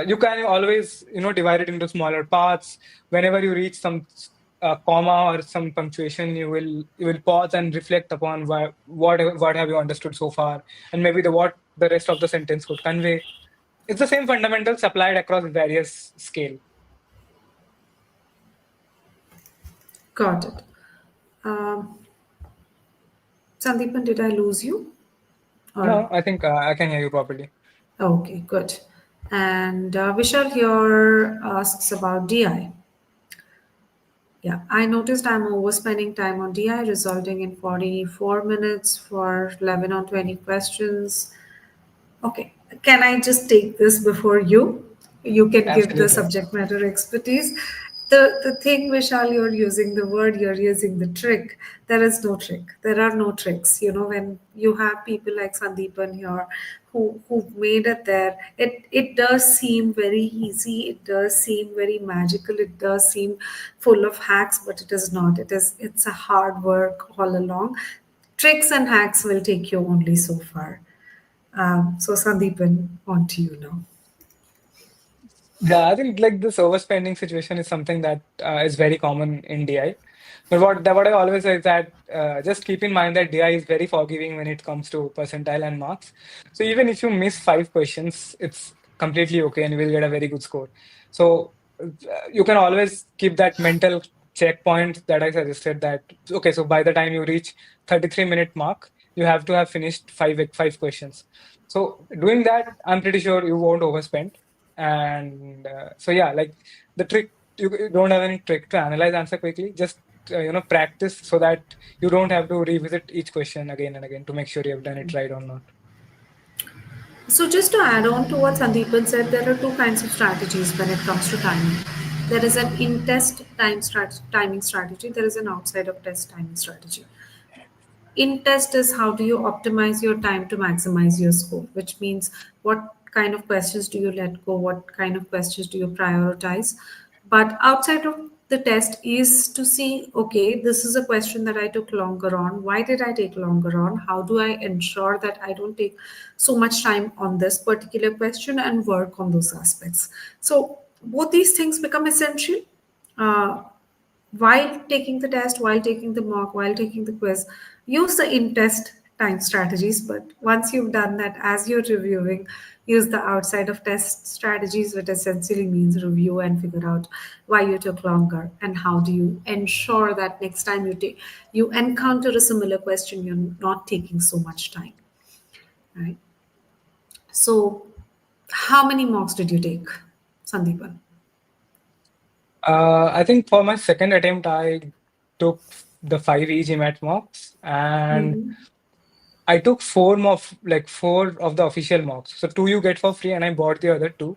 you can always divide it into smaller parts. Whenever you reach some comma or some punctuation, you will pause and reflect upon what have you understood so far, and maybe what the rest of the sentence could convey. It's the same fundamentals applied across various scale. Got it. Um, Sandeepan, did I lose you? Or No, I think I can hear you properly. okay, good. And Vishal here asks about DI. Yeah, I noticed I'm overspending time on DI, resulting in 44 minutes for 11 or 20 questions. Okay, can I just take this before you? You can give the Absolutely. subject matter expertise. The thing, Vishal, you're using the word, you're using the trick. There is no trick. There are no tricks. You know, when you have people like Sandipan here who made it there, it does seem very easy. It does seem very magical. It does seem full of hacks, but it is not. It's a hard work all along. Tricks and hacks will take you only so far. So Sandipan, on to you now. Yeah, I think like this overspending situation is something that is very common in DI. But what I always say is that just keep in mind that DI is very forgiving when it comes to percentile and marks. So even if you miss 5 questions, it's completely okay and you will get a very good score. So you can always keep that mental checkpoint that I suggested that okay, so by the time you reach 33-minute mark, you have to have finished five questions. So doing that, I'm pretty sure you won't overspend. And so yeah, like the trick, you don't have any trick to analyze answer quickly. Just practice so that you don't have to revisit each question again and again to make sure you have done it right or not. So, just to add on to what Sandeepan said, there are two kinds of strategies when it comes to timing. There is an in-test timing strategy. There is an outside of test timing strategy. In test is how do you optimize your time to maximize your score, which means what kind of questions do you let go, what kind of questions do you prioritize. But outside of the test is to see, okay, this is a question that I took longer on. Why did I take longer on? How do I ensure that I don't take so much time on this particular question and work on those aspects? So both these things become essential. Uh, while taking the test, while taking the mock, while taking the quiz, use the in test time strategies. But once you've done that, as you're reviewing, use the outside of test strategies, which essentially means review and figure out why you took longer and how do you ensure that next time you encounter a similar question, you're not taking so much time, right? So, how many mocks did you take, Sandeepan? I think for my second attempt, I took the 5 GMAT mocks and Mm-hmm. I took four of the official mocks. So two you get for free, and I bought the other two.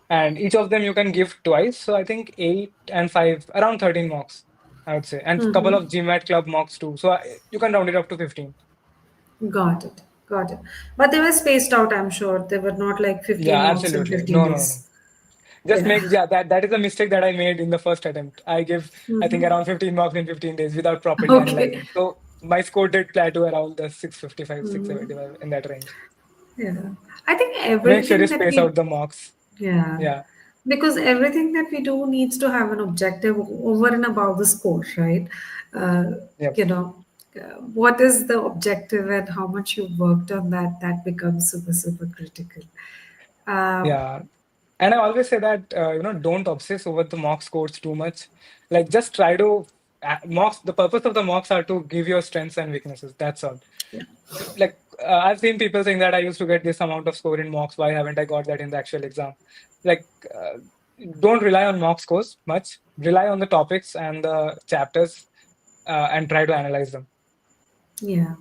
And each of them you can give twice. So I think 8 and 5, around 13 mocks, I would say, and couple Mm-hmm. of GMAT club mocks too. So you can round it up to 15. Got it. Got it. But they were spaced out, I'm sure. They were not like Yeah, 15 mocks in absolutely. 15 No, no, no. days. Just Yeah. make, yeah, that is a mistake that I made in the first attempt. I give, I think, Mhm. around 15 marks in 15 days without properly Okay. analyzing. So my score did plateau around the 655, 675 in that range. Yeah. I think Make sure you everything that space out we, the marks. yeah, Yeah. because everything that we do needs to have an objective over and above the score, right? Uh, Yep. you know, what is the objective and how much you worked on that, that becomes super, super critical. Uh, Yeah. And I always say that, don't obsess over the mock scores too much. Like, just try to, mocks, the purpose of the mocks are to give your strengths and weaknesses. That's all. yeah. Like, I've seen people saying that I used to get this amount of score in mocks. Why haven't I got that in the actual exam? Like, don't rely on mock scores much. Rely on the topics and the chapters and try to analyze them. Yeah.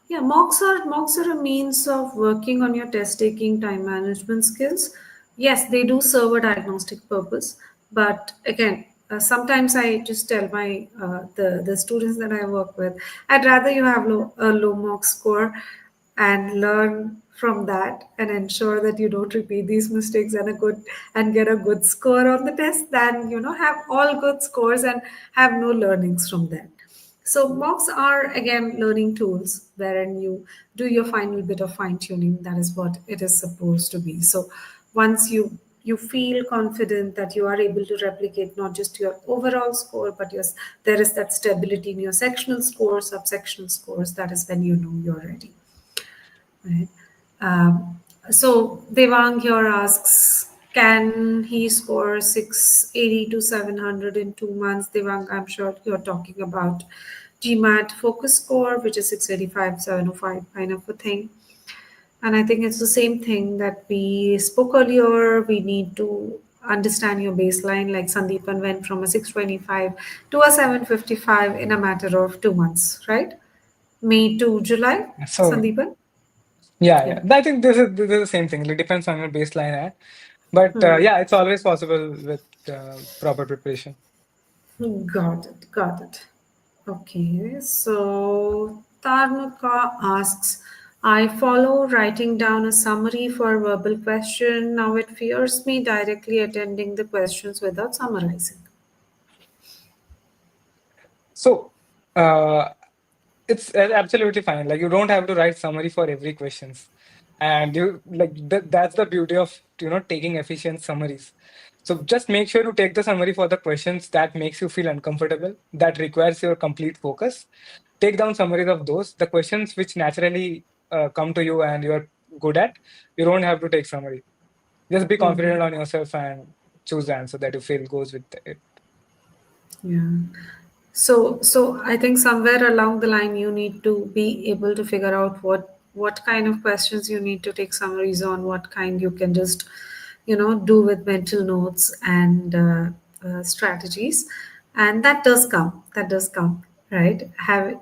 Yeah, mocks are a means of working on your test taking time management skills. Yes, they do serve a diagnostic purpose, but again, sometimes I just tell my the students that I work with, I'd rather you have a low mock score and learn from that and ensure that you don't repeat these mistakes and get a good score on the test than have all good scores and have no learnings from that. So mocks are again learning tools wherein you do your final bit of fine tuning. That is what it is supposed to be. So once you feel confident that you are able to replicate not just your overall score, but there is that stability in your sectional scores, subsectional scores. That is when you know you're ready. Right. So Devang here asks, can he score 680 to 700 in 2 months? Devang, I'm sure you're talking about GMAT focus score, which is 685, 705 kind of a thing. And I think it's the same thing that we spoke earlier. We need to understand your baseline. Like Sandeepan went from a 625 to a 755 in a matter of 2 months, right? May to July, So, Sandeepan? yeah, Yeah. yeah. I think this is the same thing. It depends on your baseline. But yeah, it's always possible with proper preparation. Got it. Got it. Okay. So Tarnuka asks, I follow writing down a summary for verbal question. Now it fears me directly attending the questions without summarizing. So it's absolutely fine. Like you don't have to write summary for every questions, and you like that's the beauty of taking efficient summaries. So just make sure to take the summary for the questions that makes you feel uncomfortable, that requires your complete focus. Take down summaries of those. The questions which naturally come to you and you're good at, you don't have to take summary. Just be confident on yourself and choose the answer that you feel goes with it. Yeah. So I think somewhere along the line you need to be able to figure out what kind of questions you need to take summaries on, what kind you can just do with mental notes and strategies, and that does come. That does come, right? Have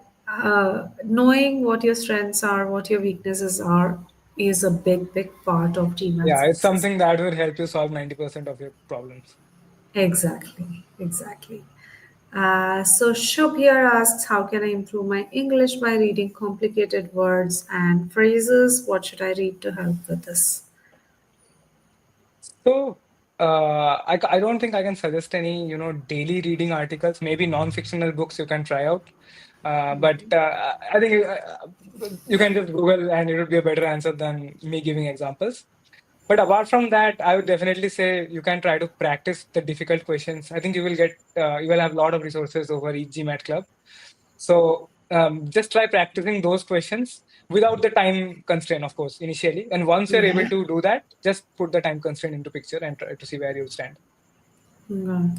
knowing what your strengths are, what your weaknesses are, is a big part of GMAT Yeah, it's success. something that will help you solve 90% of your problems. Exactly, exactly. So Shubh here asks, how can I improve my English by reading complicated words and phrases? What should I read to help with this? So, I don't think I can suggest any, daily reading articles, maybe non-fictional books you can try out. But I think you can just Google and it would be a better answer than me giving examples. But apart from that, I would definitely say you can try to practice the difficult questions. I think you will have a lot of resources over each GMAT club. So just try practicing those questions without the time constraint, of course, initially. And once you're able to do that, just put the time constraint into picture and try to see where you stand. Got it.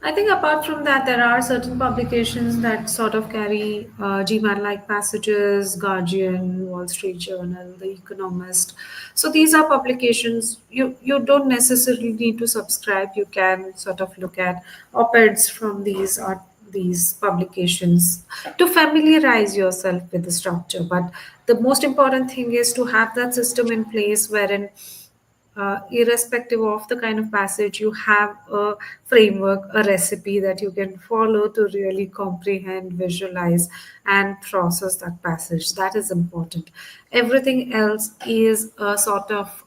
I think apart from that, there are certain publications that sort of carry GMAT-like passages, Guardian, Wall Street Journal, The Economist. So these are publications you don't necessarily need to subscribe. You can sort of look at op-eds from these publications to familiarize yourself with the structure. But the most important thing is to have that system in place wherein irrespective of the kind of passage, you have a framework, a recipe that you can follow to really comprehend, visualize, and process that passage. That is important. Everything else is a sort of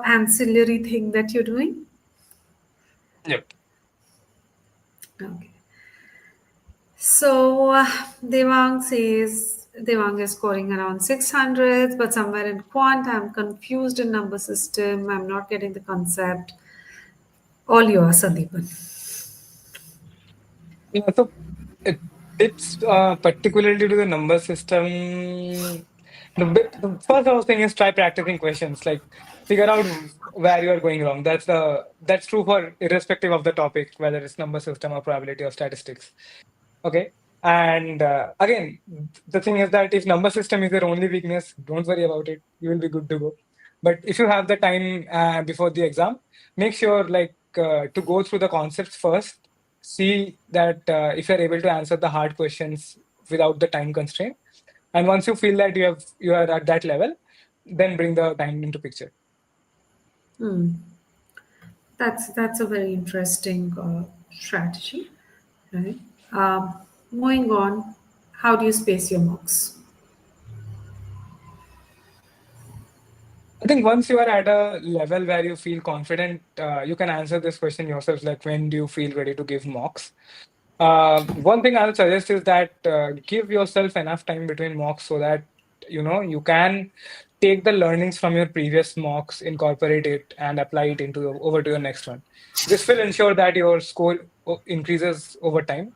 ancillary thing that you're doing. Yep. Okay. So Devang is scoring around 600, but somewhere in Quant, I'm confused in number system. I'm not getting the concept. All yours, Sandipan. Yeah, so tips particularly to the number system. The first thing is try practicing questions. Like figure out where you are going wrong. That's true for irrespective of the topic, whether it's number system or probability or statistics. Okay. And again, the thing is that if number system is your only weakness, don't worry about it. You will be good to go. But if you have the time before the exam, make sure to go through the concepts first. See that if you're able to answer the hard questions without the time constraint, and once you feel that you are at that level, then bring the time into picture. Hmm. That's a very interesting strategy, right? Um, Moving on, how do you space your mocks? I think once you are at a level where you feel confident, you can answer this question yourself. Like, when do you feel ready to give mocks? One thing I would suggest is that give yourself enough time between mocks so that you can take the learnings from your previous mocks, incorporate it, and apply it over to your next one. This will ensure that your score increases over time.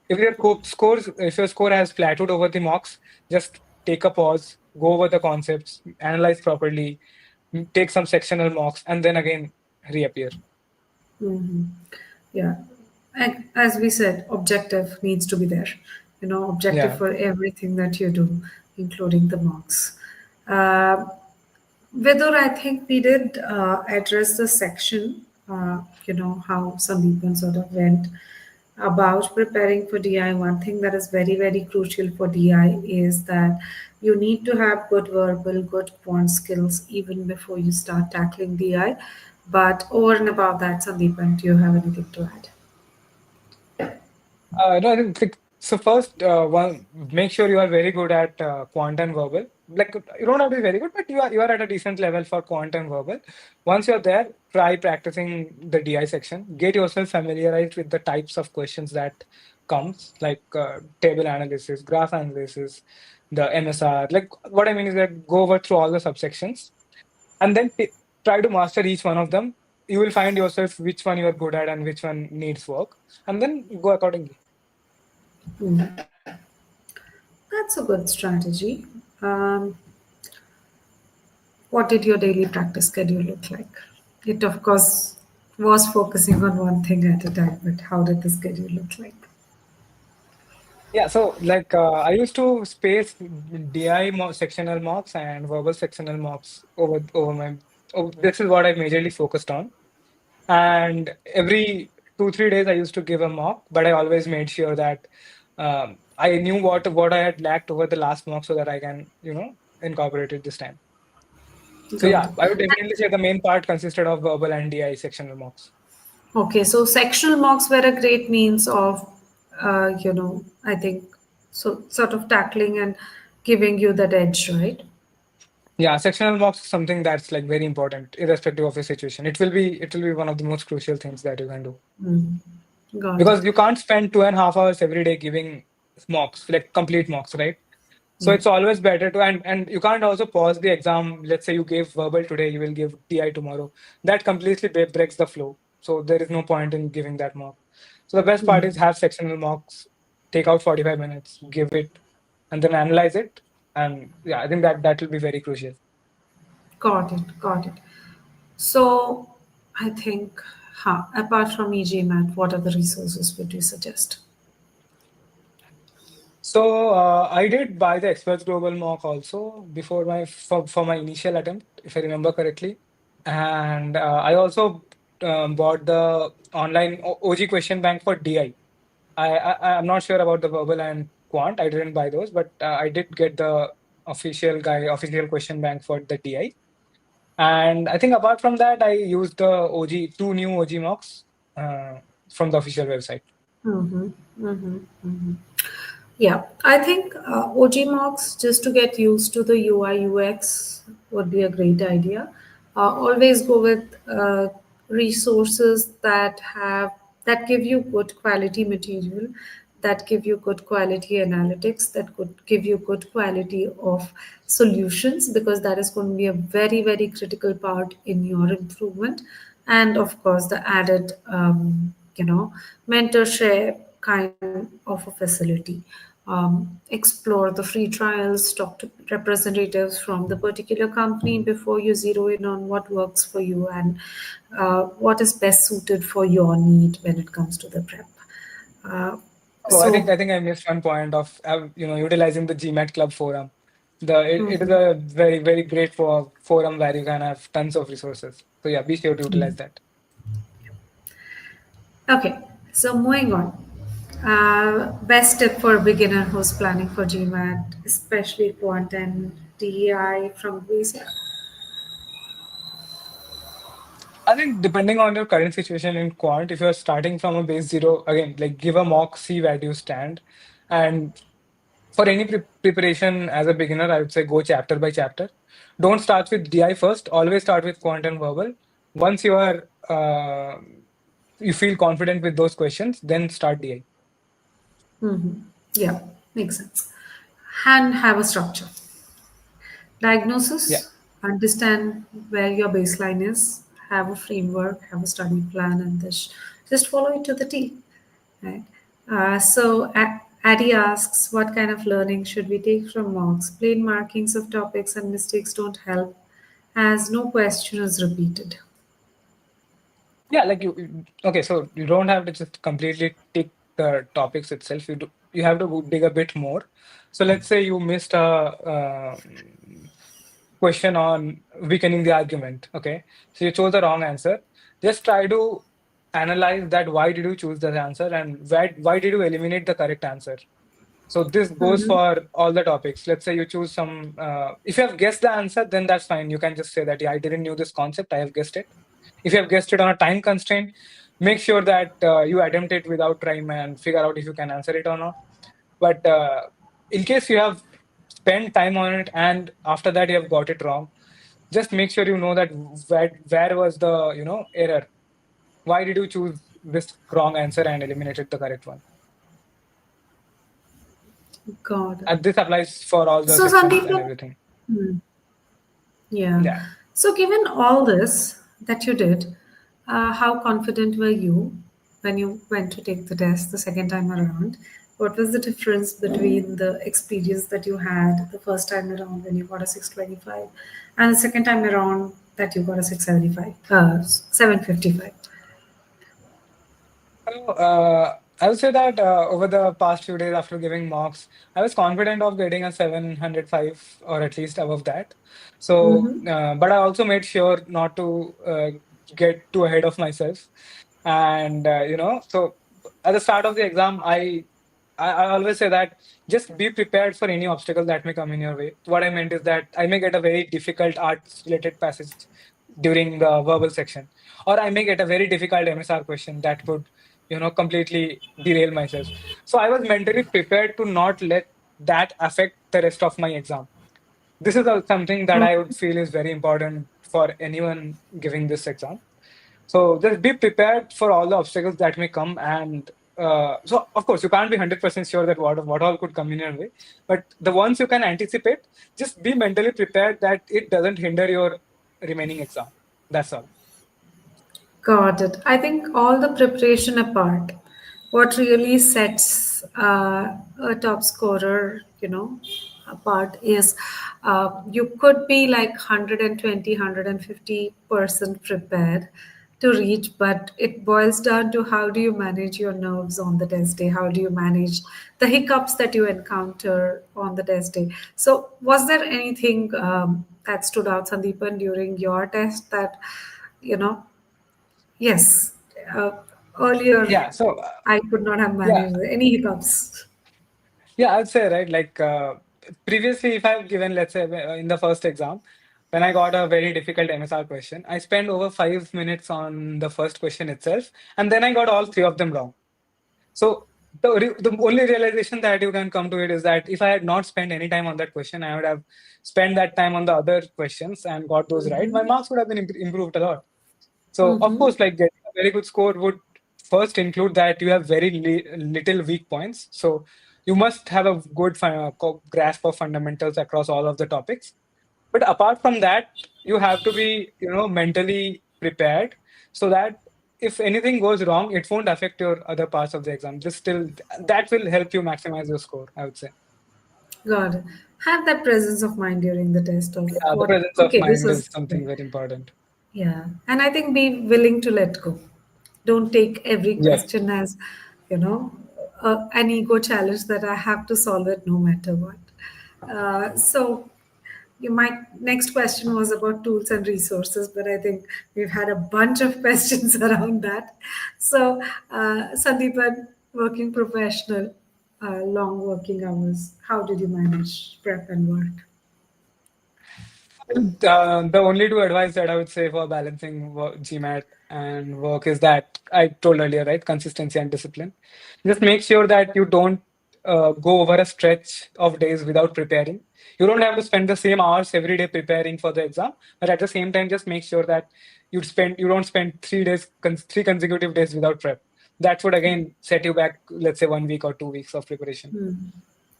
If your score has plateaued over the mocks, just take a pause, go over the concepts, analyze properly, take some sectional mocks, and then again reappear. Hmm. Yeah. And as we said, objective needs to be there. Objective Yeah. for everything that you do, including the mocks. Uh, Whether I think we did address the section, how some people sort of went. about preparing for DI, one thing that is very, very crucial for DI is that you need to have good verbal, good quant skills even before you start tackling DI. But over and above that, Sandeepan, do you have anything to add? No, I think so. First, one, make sure you are very good at quant and verbal. Like you don't have to be very good, but you are at a decent level for quant and verbal. Once you're there, try practicing the DI section. Get yourself familiarized with the types of questions that comes, like table analysis, graph analysis, the MSR. Like what I mean is that go over through all the subsections and then try to master each one of them. You will find yourself which one you are good at and which one needs work, and then go accordingly. Hmm. That's a good strategy. Um, what did your daily practice schedule look like? It, of course, was focusing on one thing at a time, but how did the schedule look like? Yeah, so like I used to space DI sectional mocks and verbal sectional mocks over my. Oh, this is what I majorly focused on. And every 2 3 days, I used to give a mock, but I always made sure that I knew what I had lacked over the last mock, so that I can incorporate it this time. So Got yeah, it. I would definitely say the main part consisted of verbal and DI sectional mocks. Okay, so sectional mocks were a great means of, I think, so sort of tackling and giving you that edge, right? Yeah, sectional mocks is something that's like very important, irrespective of the situation. It will be one of the most crucial things that you can do. Mm, got it. Because you can't spend 2.5 hours every day giving mocks, like complete mocks, right? So Mm, it's always better to, and you can't also pause the exam. Let's say you gave verbal today, you will give TI tomorrow. That completely breaks the flow. So there is no point in giving that mock. So the best part is mm. have sectional mocks, take out 45 minutes, give it, and then analyze it. And yeah, I think that will be very crucial. Got it. Got it. So I think, apart from GMAT, what other resources would you suggest? So I did buy the Experts Global mock also before for my initial attempt, if I remember correctly, and I also bought the online OG question bank for DI. I'm not sure about the verbal and quant. I didn't buy those, but I did get the official question bank for the DI. And I think apart from that, I used the two new OG mocks uh, from the official website. Mm-hmm. Mm-hmm. Mm-hmm. Yeah, I think OG mocks just to get used to the UI UX would be a great idea. Always go with resources that give you good quality material, that give you good quality analytics, that could give you good quality of solutions, because that is going to be a very, very critical part in your improvement. And of course, the added mentorship kind of a facility. Explore the free trials, talk to representatives from the particular company before you zero in on what works for you and what is best suited for your need when it comes to the prep. Uh, Oh, I think so, I think I missed one point of utilizing the GMAT Club forum. It is mhm. a very great forum where you can have tons of resources. So yeah, be sure to utilize that. Okay, so moving on. Best tip for a beginner who's planning for GMAT, especially quant and DEI from basic. I think depending on your current situation in quant, if you're starting from a base zero, again, like give a mock, see where do you stand. And for any preparation as a beginner, I would say go chapter by chapter. Don't start with DI first. Always start with quant and verbal. Once you feel confident with those questions, then start DI. Mhm. Yeah, makes sense. And have a structure. Yeah. Diagnosis, understand where your baseline is, have a framework, have a study plan, and this just follow it to the T. Right? Addie asks, what kind of learning should we take from mocks? Plain markings of topics and mistakes don't help, as no question is repeated. Yeah, like okay, so you don't have to just completely tick the topics itself. You have to dig a bit more. So let's say you missed a question on weakening the argument. Okay, so you chose the wrong answer. Just try to analyze that why did you choose the answer and why did you eliminate the correct answer. So this goes Mm-hmm. for all the topics. Let's say you choose some, if you have guessed the answer, then that's fine. You can just say that, yeah, I didn't knew this concept, I have guessed it. If you have guessed it on a time constraint, make sure that you attempt it without time and figure out if you can answer it or not. But in case you have spent time on it and after that you have got it wrong, just make sure you know that where was the error. Why did you choose this wrong answer and eliminated the correct one? Got it. And this applies for all the So, sections and Sandeep, everything. yeah. Yeah. So, given all this that you did, how confident were you when you went to take the test the second time around? What was the difference between the experience that you had the first time around when you got a 625 and the second time around that you got a 675, 755? So, I would say that over the past few days after giving mocks, I was confident of getting a 705 or at least above that. So, Mm-hmm. but I also made sure not to get too ahead of myself. And, so at the start of the exam, I always say that just be prepared for any obstacle that may come in your way. What I meant is that I may get a very difficult arts related passage during the verbal section, or I may get a very difficult MSR question that could, completely derail myself. So I was mentally prepared to not let that affect the rest of my exam. This is something that I would feel is very important for anyone giving this exam. So just be prepared for all the obstacles that may come, and so of course you can't be 100% sure that what all could come in your way, but the ones you can anticipate, just be mentally prepared that it doesn't hinder your remaining exam. That's all. Got it. I think all the preparation apart, what really sets a top scorer, apart is you could be like 120, 150% prepared to reach, but it boils down to how do you manage your nerves on the test day? How do you manage the hiccups that you encounter on the test day? So, was there anything that stood out, Sandeepan, during your test that, you know, yes. Uh, Earlier, Yeah. So I could not have yeah, managed any hiccups. yeah, I'd say right. Like previously, if I've given, let's say, in the first exam, when I got a very difficult MSR question, I spent over 5 minutes on the first question itself, and then I got all three of them wrong. So the only realization that you can come to it is that if I had not spent any time on that question, I would have spent that time on the other questions and got those right. My marks would have been improved a lot. So of Mm-hmm. course, like getting a very good score would first include that you have very little weak points. So you must have a good grasp of fundamentals across all of the topics. But apart from that, you have to be, mentally prepared so that if anything goes wrong, it won't affect your other parts of the exam. Just still, that will help you maximize your score, I would say. Got it. Have that presence of mind during the test of Yeah, the what, presence of okay, this mind is, is something very important. yeah. And I think be willing to let go. Don't take every Yes. question as, you know, an ego challenge that I have to solve it no matter what. So, my next question was about tools and resources, but I think we've had a bunch of questions around that. So, Sandeepan, working professional, long working hours, how did you manage prep and work? The only two advice that I would say for balancing GMAT and work is that I told earlier, right? Consistency and discipline. Just make sure that you don't go over a stretch of days without preparing. You don't have to spend the same hours every day preparing for the exam, but at the same time, just make sure that you don't spend 3 days, three consecutive days without prep. That would again set you back, let's say 1 week or 2 weeks of preparation.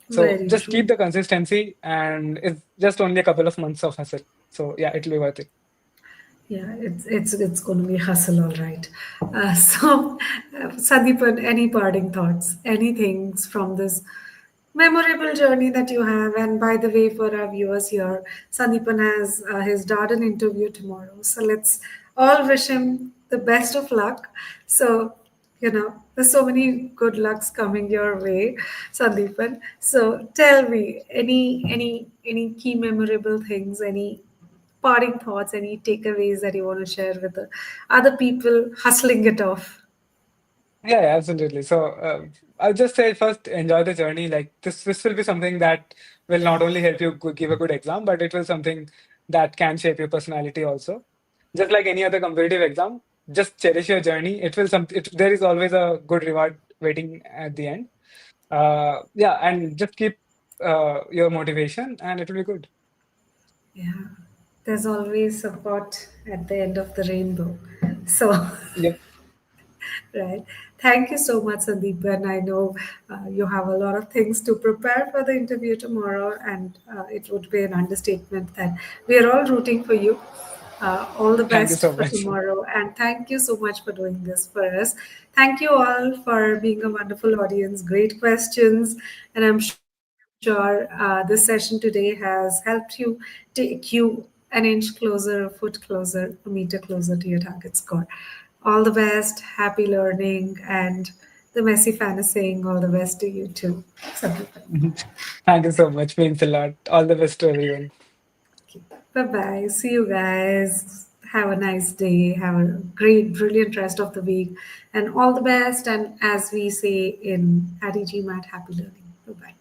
So Very just keep true. the consistency, and it's just only a couple of months of hustle. So yeah, it'll be worth it. Yeah, it's going to be hustle, all right. Sandeepan, any parting thoughts? Any things from this memorable journey that you have? And by the way, for our viewers here, Sandeepan has his Darden interview tomorrow. So let's all wish him the best of luck. So, there's so many good lucks coming your way, Sandeepan. So tell me, any key memorable things, any parting thoughts, any takeaways that you want to share with the other people hustling it off? Yeah, yeah, absolutely. So I'll just say first, enjoy the journey. Like this will be something that will not only help you give a good exam, but it will something that can shape your personality also. Just like any other competitive exam, just cherish your journey. It will there is always a good reward waiting at the end. Yeah, and just keep your motivation, and it will be good. Yeah, there's always support at the end of the rainbow. So, Yep. right. Thank you so much, Sandeep. And I know you have a lot of things to prepare for the interview tomorrow, and it would be an understatement that we are all rooting for you. All the Thank you best so for much. tomorrow, and thank you so much for doing this for us. Thank you all for being a wonderful audience, great questions, and I'm sure this session today has helped you take you an inch closer, a foot closer, a meter closer to your target score. All the best, happy learning, and the messy fantasying. All the best to you too. Thank you so much. Means a lot. All the best to everyone. Bye bye. See you guys. Have a nice day. Have a great, brilliant rest of the week. And all the best. And as we say in at GMAT, happy learning. Bye bye.